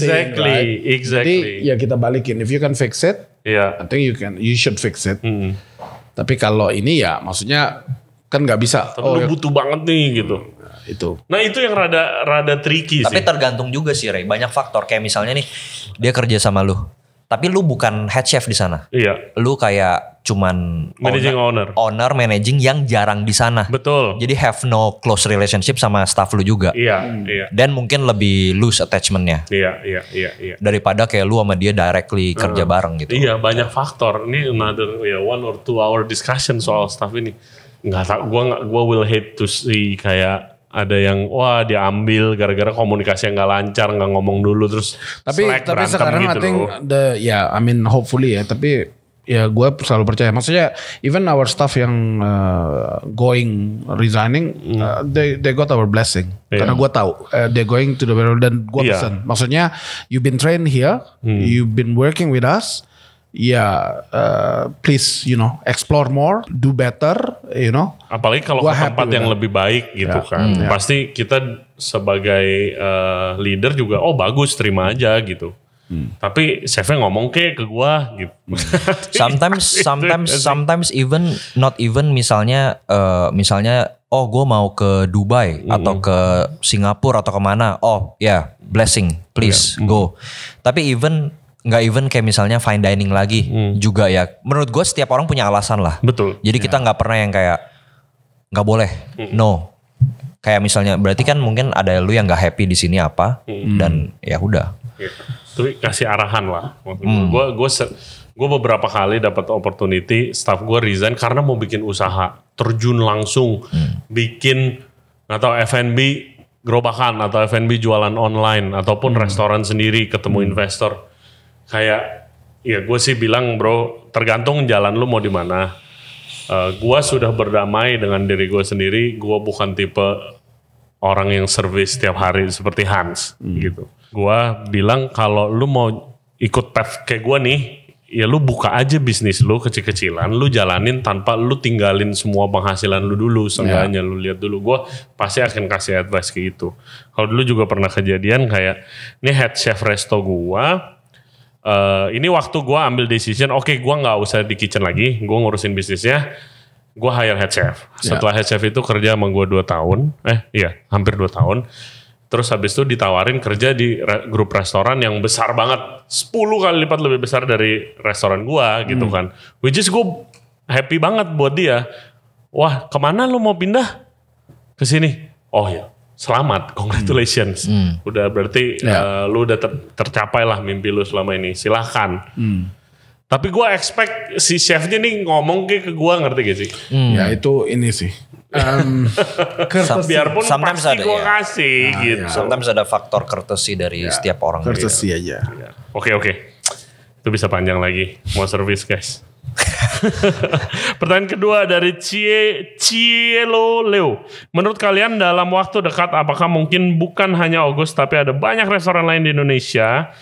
Exactly. Jadi ya kita balikin. If you can fix it, I think you should fix it. Tapi kalau ini ya maksudnya kan nggak bisa. Lu butuh banget nih gitu. Itu. Nah itu yang rada tricky sih. Tapi tergantung juga sih Ray. Banyak faktor, kayak misalnya nih dia kerja sama lu, tapi lu bukan head chef di sana. Iya. Lu kayak cuman owner managing yang jarang di sana. Betul. Jadi have no close relationship sama staff lu juga. Iya. Dan mungkin lebih loose attachmentnya. Iya. Daripada kayak lu sama dia directly kerja bareng gitu. Iya, banyak faktor. Ini another 1 or 2 hour discussion soal staff ini. Nggak tahu, gue will hate to see kayak ada yang diambil gara-gara komunikasi yang nggak lancar, nggak ngomong dulu terus tapi sekarang gitu. I think hopefully ya, tapi ya gue selalu percaya, maksudnya even our staff yang resigning they got our blessing karena gue tahu they're going to the world, dan gue pesan maksudnya you've been trained here, you've been working with us, please explore more, do better, Apalagi kalau ke tempat yang lebih baik gitu kan. Pasti kita sebagai leader juga, bagus, terima aja gitu. Tapi chefnya ngomong ke gua gitu. Sometimes even not even misalnya gue mau ke Dubai atau ke Singapura atau kemana. Blessing, please go. Tapi nggak even kayak misalnya fine dining lagi juga ya. Menurut gue setiap orang punya alasan lah. Betul. Jadi kita nggak pernah yang kayak nggak boleh, no. Kayak misalnya berarti kan mungkin ada lu yang nggak happy di sini apa dan ya udah. Tapi kasih arahan lah. Gue beberapa kali dapat opportunity, staff gue resign karena mau bikin usaha, terjun langsung, bikin atau F&B gerobakan atau F&B jualan online ataupun restoran sendiri, ketemu investor. Kayak ya gue sih bilang bro, tergantung jalan lu mau di mana. Gue sudah berdamai dengan diri gue sendiri. Gue bukan tipe orang yang service setiap hari seperti Hans gitu. Gue bilang kalau lu mau ikut path kayak gue nih, ya lu buka aja bisnis lu kecil-kecilan, lu jalanin tanpa lu tinggalin semua penghasilan lu dulu. Seenggaknya lu lihat dulu. Gue pasti akan kasih advice kayak gitu. Kalau dulu juga pernah kejadian kayak ini head chef resto gue. Ini waktu gue ambil decision, gue nggak usah di kitchen lagi, gue ngurusin bisnisnya, gue hire head chef. Setelah head chef itu kerja sama gue 2 tahun, hampir 2 tahun. Terus habis itu ditawarin kerja di grup restoran yang besar banget, 10 kali lipat lebih besar dari restoran gue gitu kan. Which is gue happy banget buat dia. Wah, kemana lu mau pindah? Ke sini. Oh ya. Selamat, congratulations. Udah berarti lu udah tercapai lah mimpi lu selama ini. Silahkan. Tapi gue expect si chefnya nih ngomong ke gue, ngerti gak sih? Ya itu ini sih. Biarpun pasti gue kasih gitu. Sometimes ada faktor courtesy dari setiap orang. Courtesy aja. Oke. Itu bisa panjang lagi. Mau service guys. Pertanyaan kedua dari Cielo Leo. Menurut kalian dalam waktu dekat apakah mungkin bukan hanya August tapi ada banyak restoran lain di Indonesia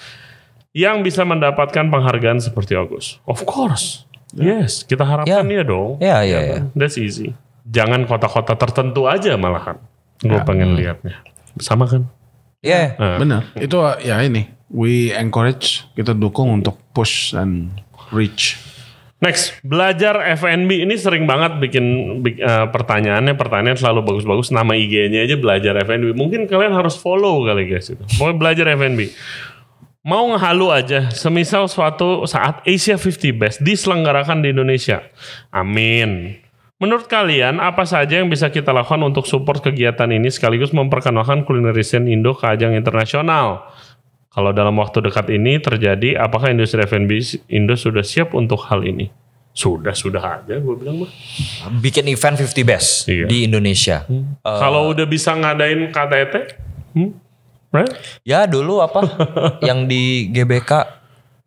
yang bisa mendapatkan penghargaan seperti August? Of course. Yes, kita harapkan ya dong. Iya. That's easy. Jangan kota-kota tertentu aja malahan. Gue pengen lihatnya. Sama kan? Iya. Benar. Itu ya ini. We encourage, kita dukung untuk push and reach. Next, belajar F&B ini sering banget bikin pertanyaan selalu bagus-bagus. Nama IG-nya aja belajar F&B. Mungkin kalian harus follow kali guys itu. Mau belajar F&B. Mau ngehalu aja. Semisal suatu saat Asia 50 Best diselenggarakan di Indonesia. Amin. Menurut kalian apa saja yang bisa kita lakukan untuk support kegiatan ini sekaligus memperkenalkan kulineri scene Indo ke ajang internasional? Kalau dalam waktu dekat ini terjadi, apakah industri F&B Indo sudah siap untuk hal ini? Sudah aja gue bilang mah. Bikin event 50 Best di Indonesia. Kalau udah bisa ngadain KTT, right? Ya dulu apa yang di GBK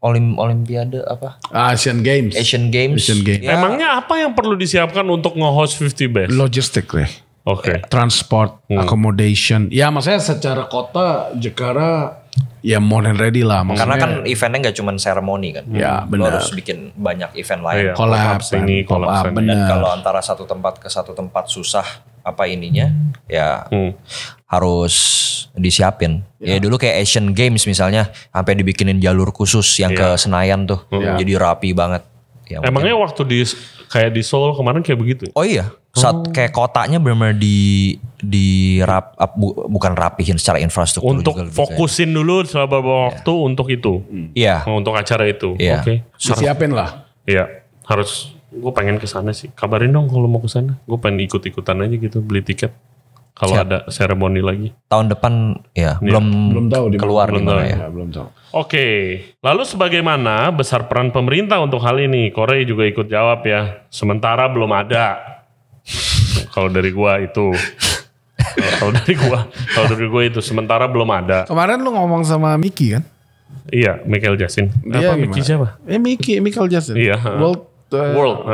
Olimpiade apa? Asian Games. Ya. Emangnya apa yang perlu disiapkan untuk nge-host 50 Best? Logistik deh. Oke. Transport, accommodation. Ya maksudnya secara kota Jakarta ya more than ready lah. Karena kan eventnya gak cuma seremoni kan. Ya benar. Harus bikin banyak event lain. Collab ini, dan kalau antara satu tempat ke satu tempat susah apa ininya ya harus disiapin. Ya dulu kayak Asian Games misalnya sampai dibikinin jalur khusus yang ke Senayan tuh. Jadi rapi banget. Ya, emangnya waktu kayak di Seoul kemarin kayak begitu? Oh iya. Saat kayak kotanya benar-benar bukan rapihin secara infrastruktur untuk juga fokusin dulu beberapa waktu untuk itu. Iya. Untuk acara itu. Oke. Disiapin lah. Iya, harus. Gue pengen ke sana sih. Kabarin dong kalau mau ke sana. Gue pengen ikut-ikutan aja gitu, beli tiket. Kalau ada seremoni lagi. Tahun depan belum tahu keluar gimana ya. Belum tahu. Oke. Lalu sebagaimana besar peran pemerintah untuk hal ini? Korea juga ikut jawab ya. Sementara belum ada. Kalau dari gua itu. Kalau dari gua itu sementara belum ada. Kemarin lu ngomong sama Miki kan? Iya, Michael Jackson. Apa Miki siapa? Michael Jackson. Iya. World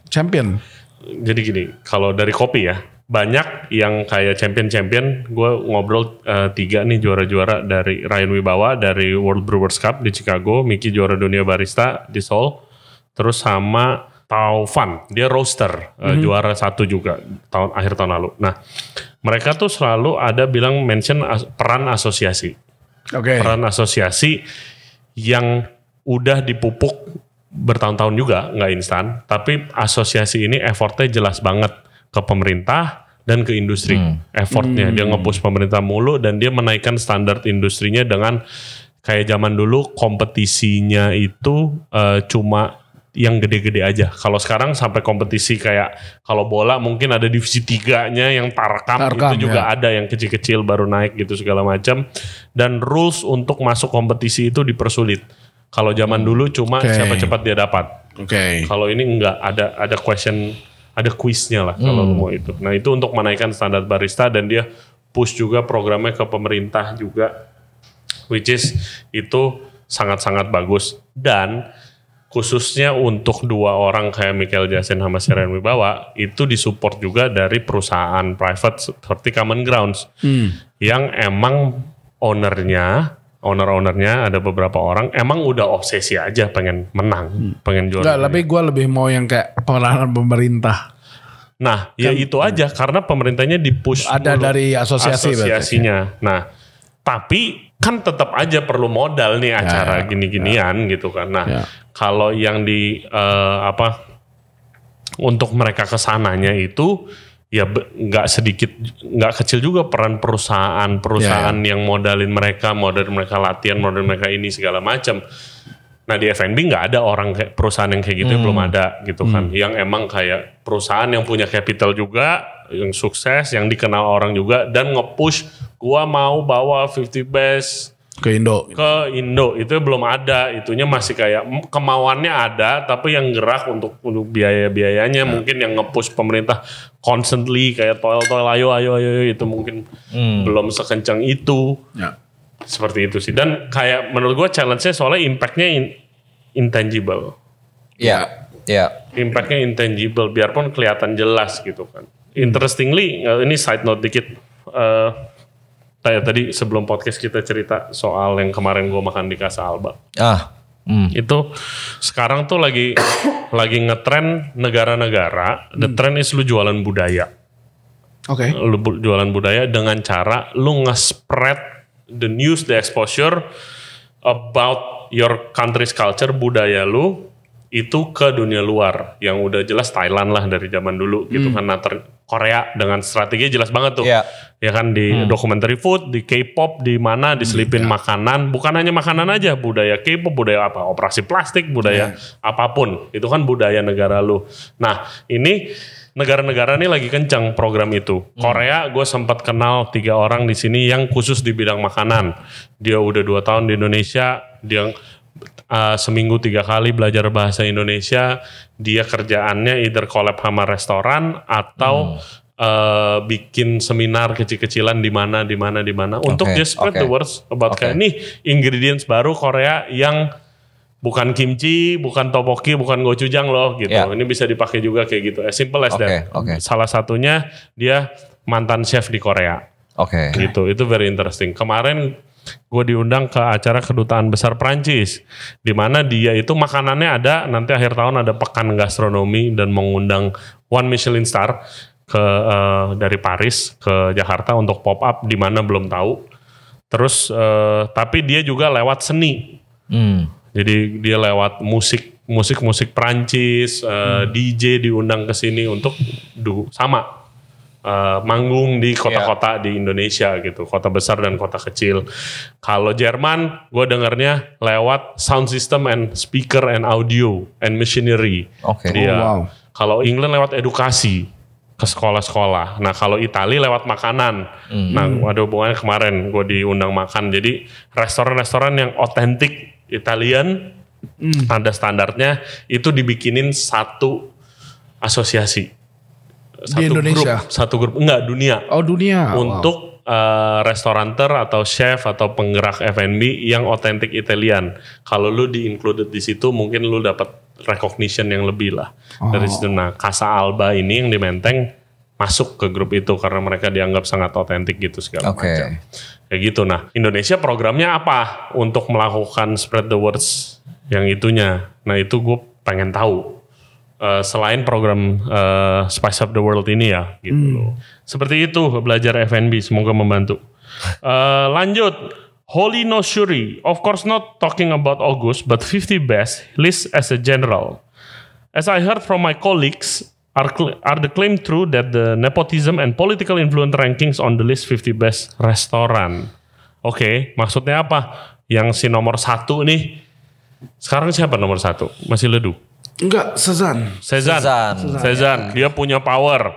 Champion. Jadi gini, kalau dari kopi ya, banyak yang kayak champion. Gue ngobrol 3 nih juara-juara dari Ryan Wibawa dari World Brewers Cup di Chicago, Miki juara dunia barista di Seoul, terus sama Taufan, dia roaster, juara 1 juga akhir tahun lalu. Nah, mereka tuh selalu ada bilang mention peran asosiasi. Peran asosiasi yang udah dipupuk bertahun-tahun juga, nggak instan. Tapi asosiasi ini effortnya jelas banget ke pemerintah dan ke industri. Effortnya dia nge-push pemerintah mulu dan dia menaikkan standar industrinya dengan kayak zaman dulu kompetisinya itu cuma yang gede-gede aja. Kalau sekarang sampai kompetisi kayak kalau bola mungkin ada divisi 3-nya yang tarkam itu juga ada yang kecil-kecil baru naik gitu segala macam. Dan rules untuk masuk kompetisi itu dipersulit. Kalau zaman dulu cuma siapa cepat dia dapat. Kalau ini enggak, ada question, ada quiznya lah kalau mau itu. Nah itu untuk menaikkan standar barista dan dia push juga programnya ke pemerintah juga, which is itu sangat-sangat bagus. Dan khususnya untuk 2 orang kayak Michael Jasin sama Seren Wibawa itu disupport juga dari perusahaan private seperti Common Grounds yang emang ownernya ada beberapa orang emang udah obsesi aja pengen menang, pengen jual. Tapi gue lebih mau yang kayak peranan pemerintah. Nah, ya itu aja karena pemerintahnya dipush ada dari asosiasinya. Nah, tapi kan tetap aja perlu modal nih acara gini-ginian gitu kan. Nah, kalau yang untuk mereka kesananya itu ya nggak kecil juga peran perusahaan yang modalin mereka latihan, modalin mereka ini segala macam. Nah di F&B nggak ada orang kayak perusahaan yang kayak gitu belum ada gitu kan, yang emang kayak perusahaan yang punya capital juga, yang sukses, yang dikenal orang juga dan nge-push gua mau bawa 50 Best ke Indo itu belum ada, itunya masih kayak kemauannya ada tapi yang gerak untuk biaya-biayanya mungkin yang nge-push pemerintah constantly kayak toil ayo itu mungkin belum sekencang itu. Seperti itu sih. Dan kayak menurut gue challenge-nya soalnya impact-nya intangible. Impact-nya intangible biarpun kelihatan jelas gitu kan. Interestingly, ini side note dikit. Tadi sebelum podcast kita cerita soal yang kemarin gue makan di Casa Alba. Itu sekarang tuh lagi ngetren negara-negara. The trend is lu jualan budaya. Lu jualan budaya dengan cara lu nge-spread the news, the exposure about your country's culture, budaya lu itu ke dunia luar. Yang udah jelas Thailand lah dari zaman dulu gitu kan. Korea dengan strategi jelas banget tuh. Ya kan di documentary food, di K-pop, di mana diselipin makanan, bukan hanya makanan aja, budaya K-pop, budaya apa, operasi plastik, budaya apapun. Itu kan budaya negara lu. Nah, ini negara-negara ini lagi kencang program itu. Korea gue sempat kenal 3 orang di sini yang khusus di bidang makanan. Dia udah 2 tahun di Indonesia, dia seminggu 3 kali belajar bahasa Indonesia. Dia kerjaannya either collab sama restoran atau bikin seminar kecil-kecilan di mana untuk just spread the words about kayak nih ingredients baru Korea yang bukan kimchi, bukan tteokbokki, bukan gochujang loh gitu. Ini bisa dipakai juga kayak gitu. As simple as that. Salah satunya dia mantan chef di Korea. Gitu. Itu very interesting. Kemarin gue diundang ke acara kedutaan besar Prancis, di mana dia itu makanannya ada, nanti akhir tahun ada pekan gastronomi dan mengundang 1 Michelin star dari Paris ke Jakarta untuk pop up di mana belum tahu. Terus tapi dia juga lewat seni. Jadi dia lewat musik Prancis, DJ diundang ke sini untuk manggung di kota-kota di Indonesia gitu, kota besar dan kota kecil. Kalau Jerman, gue dengarnya lewat sound system and speaker and audio and machinery. Kalau England lewat edukasi ke sekolah-sekolah. Nah kalau Italia lewat makanan. Nah ada hubungannya kemarin gue diundang makan. Jadi restoran-restoran yang otentik Italian ada standarnya itu dibikinin satu asosiasi. Di Indonesia? Satu grup, enggak dunia. Dunia. Untuk restoranter atau chef atau penggerak F&B yang otentik Italian. Kalau lu di-included di situ mungkin lu dapat recognition yang lebih lah. Dari situ. Nah Casa Alba ini yang di Menteng masuk ke grup itu karena mereka dianggap sangat otentik gitu segala macam. Kayak gitu. Nah Indonesia programnya apa untuk melakukan spread the words yang itunya? Nah itu gue pengen tahu selain program Spice Up the World ini ya gitu loh. Seperti itu belajar F&B, semoga membantu. Lanjut, Holy No Shuri, of course not talking about August, but 50 best list as a general. As I heard from my colleagues, are the claim true that the nepotism and political influence rankings on the list 50 best restaurant? Oke, maksudnya apa? Yang si nomor 1 nih, sekarang siapa nomor 1? Masih Ledu? Enggak, Sezan. Dia punya power.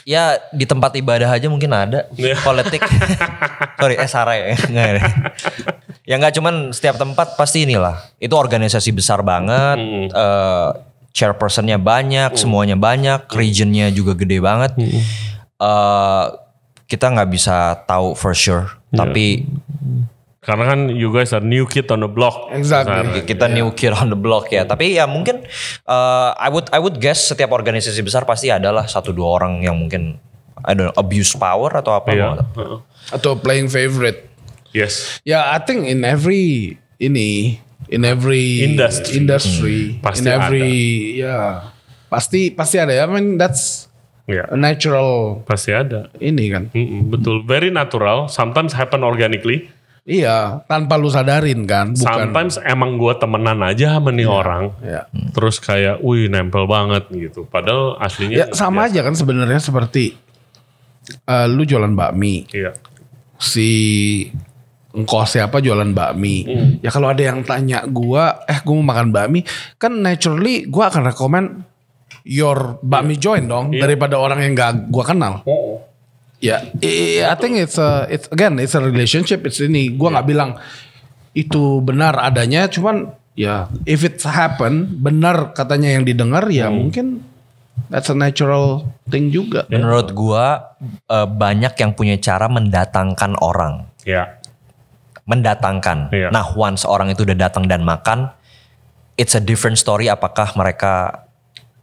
Ya di tempat ibadah aja mungkin ada politik. Sorry, Sarah ya. Ya nggak cuman setiap tempat pasti inilah. Itu organisasi besar banget. Chairpersonnya banyak, semuanya banyak, regionnya juga gede banget. Kita nggak bisa tahu for sure, tapi karena kan you guys are new kid on the block. Exactly. Kita new kid on the block ya. Tapi ya mungkin I would guess setiap organisasi besar pasti adalah 1-2 orang yang mungkin I don't know, abuse power atau apa. Atau playing favorite. Yes. Yeah, I think in every industry pasti in every ada. Pasti ada ya. I mean that's a natural. Pasti ada. Ini kan. Betul. Very natural. Sometimes happen organically. Iya, tanpa lu sadarin kan. Bukan. Sometimes emang gua temenan aja sama nih orang. Terus kayak, wih nempel banget gitu. Padahal aslinya. Ya sama aja kan sebenarnya seperti lu jualan bakmi. Iya. Si engkau siapa jualan bakmi. Ya kalau ada yang tanya gua mau makan bakmi, kan naturally gua akan rekomend your bakmi joint dong daripada orang yang gak gua kenal. Ya, I think it's a relationship. It's ini gua nggak bilang itu benar adanya, cuman ya if it happen benar katanya yang didengar ya mungkin that's a natural thing juga. Menurut gua banyak yang punya cara mendatangkan orang. Ya. Mendatangkan. Nah, once orang itu udah datang dan makan, it's a different story apakah mereka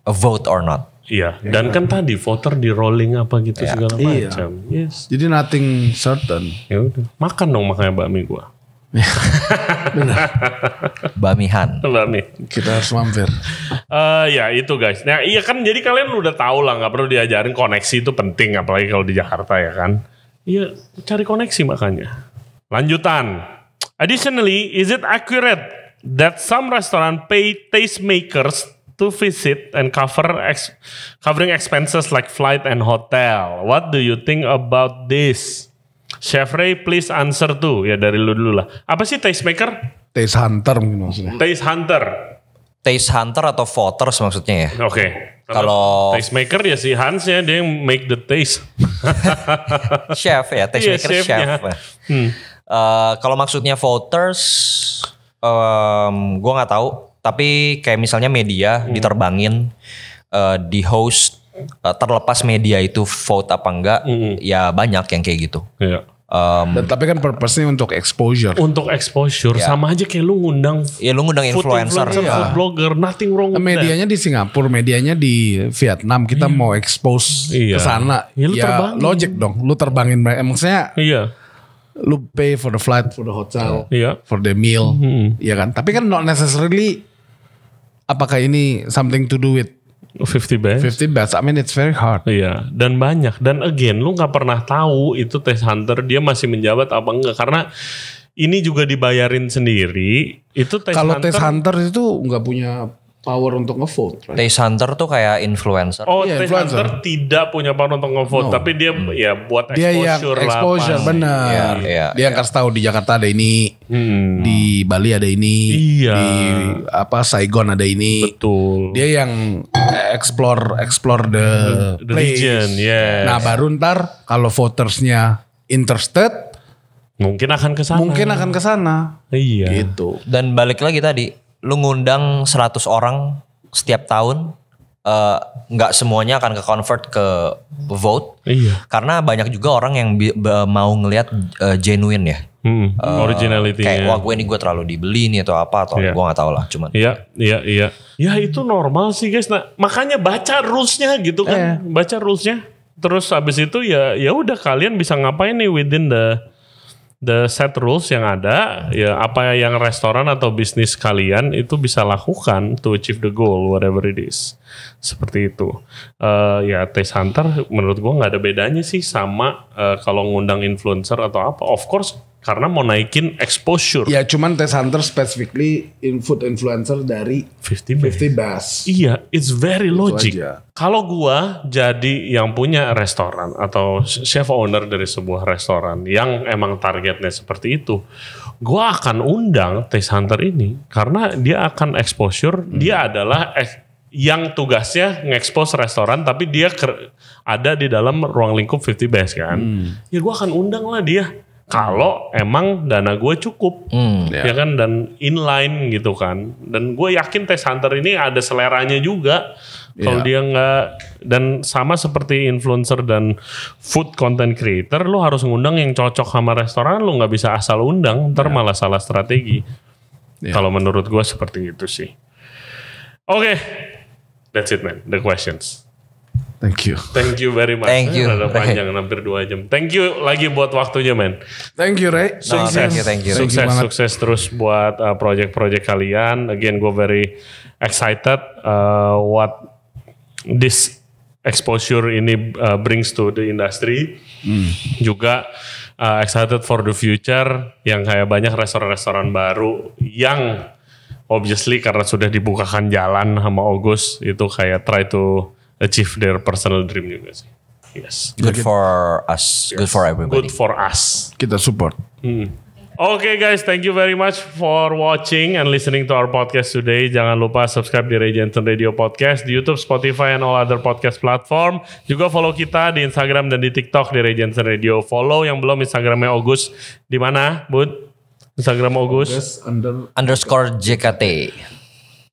vote or not. Iya, dan kan tadi voter di rolling apa gitu segala macam. Yes. Jadi nothing certain. Ya udah, makan dong makanya bakmi gua. Benar. Bakmihan. Bakmi. Kita harus mampir. Ya itu guys. Nah iya kan jadi kalian udah tahu lah, nggak perlu diajarin koneksi itu penting apalagi kalau di Jakarta ya kan. Iya, cari koneksi makanya. Lanjutan. Additionally, is it accurate that some restaurant pay tastemakers to visit and covering expenses like flight and hotel? What do you think about this? Chef Ray, please answer too. Ya dari lu dulu lah. Apa sih tastemaker? Taste hunter mungkin maksudnya. Taste hunter. Taste hunter atau voters maksudnya ya? Oke. Kalau tastemaker ya si Hans ya, dia yang make the taste. Chef ya, tastemaker chef. Kalau maksudnya voters, gue nggak tahu. Tapi kayak misalnya media diterbangin, di host, terlepas media itu vote apa enggak, ya banyak yang kayak gitu. Iya. Dan tapi kan purpose-nya untuk exposure. Untuk exposure, sama aja kayak lu ngundang. Ya lu ngundang influencer, food blogger, nothing wrong with medianya di Singapura, medianya di Vietnam, kita mau expose ke sana. Ya logic dong, lu terbangin mereka. Maksudnya lu pay for the flight, for the hotel, for the meal, ya kan. Tapi kan not necessarily. Apakah ini something to do with 50 best? 50 best, I mean it's very hard. Iya, dan banyak. Dan again, lu gak pernah tahu itu taste hunter dia masih menjabat apa enggak. Karena ini juga dibayarin sendiri. Itu taste kalau hunter. Taste hunter itu gak punya power untuk nge-vote. Right? Taste hunter tuh kayak influencer. Oh, taste hunter tidak punya power untuk nge-vote. Tapi dia ya buat exposure lah. Exposure, benar. Dia yang kasih tahu di Jakarta ada ini. Di Bali ada ini. Di Saigon ada ini. Betul. Dia yang explore the region. Yes. Nah baru ntar kalau votersnya interested. Mungkin akan ke sana. Iya. Gitu. Dan balik lagi tadi. Lu ngundang 100 orang setiap tahun, nggak semuanya akan ke-convert ke vote. Iya. Karena banyak juga orang yang mau ngelihat genuine ya. Originality. Kayak wah gue terlalu dibeli nih atau apa atau gue nggak tahu lah. Cuman. Iya. Ya itu normal sih guys. Nah makanya baca rulesnya gitu kan. Baca rulesnya. Terus abis itu ya udah kalian bisa ngapain nih within the set rules yang ada, ya apa yang restoran atau bisnis kalian itu bisa lakukan to achieve the goal, whatever it is. Seperti itu. Ya Taste Hunter menurut gue nggak ada bedanya sih sama kalau ngundang influencer atau apa. Of course, karena mau naikin exposure. Ya cuman Taste Hunter specifically food influencer dari 50 Best. Iya, it's very logic. Kalau gua jadi yang punya restoran atau chef owner dari sebuah restoran yang emang targetnya seperti itu, gua akan undang Taste Hunter ini karena dia akan exposure. Dia adalah yang tugasnya nge-expose restoran, tapi dia ada di dalam ruang lingkup 50 Best kan. Ya gua akan undang lah dia. Kalau emang dana gue cukup, ya kan, dan inline gitu kan, dan gue yakin Taste Hunter ini ada seleranya juga. Kalau dia nggak, dan sama seperti influencer dan food content creator, lo harus ngundang yang cocok sama restoran, lo nggak bisa asal undang, ntar malah salah strategi. Kalau menurut gue seperti itu sih. Oke, that's it man, the questions. Thank you very much. Thank you. Udah panjang hampir 2 jam. Thank you lagi buat waktunya men. Thank you Ray. Sukses, thank you. Sukses terus buat project-project kalian. Again, gue very excited what this exposure ini brings to the industry. Juga excited for the future yang kayak banyak restoran-restoran baru yang obviously karena sudah dibukakan jalan sama August itu kayak try to achieve their personal dream juga sih. Yes. Good for us. Yes. Good for everybody. Good for us. Kita support. Okay guys, thank you very much for watching and listening to our podcast today. Jangan lupa subscribe di Ray Jensen Radio Podcast di YouTube, Spotify, and all other podcast platform. Juga follow kita di Instagram dan di TikTok di Ray Jensen Radio. Follow yang belum Instagramnya August. Di mana, Bud? Instagram August? _JKT.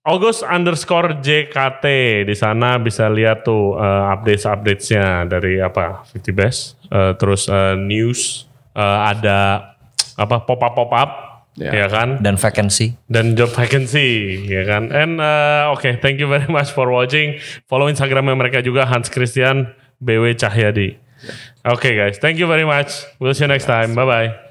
August_JKT. Di sana bisa lihat tuh updates-nya dari 50 Best. Terus news, ada pop-up ya kan? Dan vacancy. Dan job vacancy ya kan? And okay, thank you very much for watching. Follow Instagramnya mereka juga, Hans Christian BW Cahyadi. Okay guys, thank you very much. We'll see you next time. Bye-bye.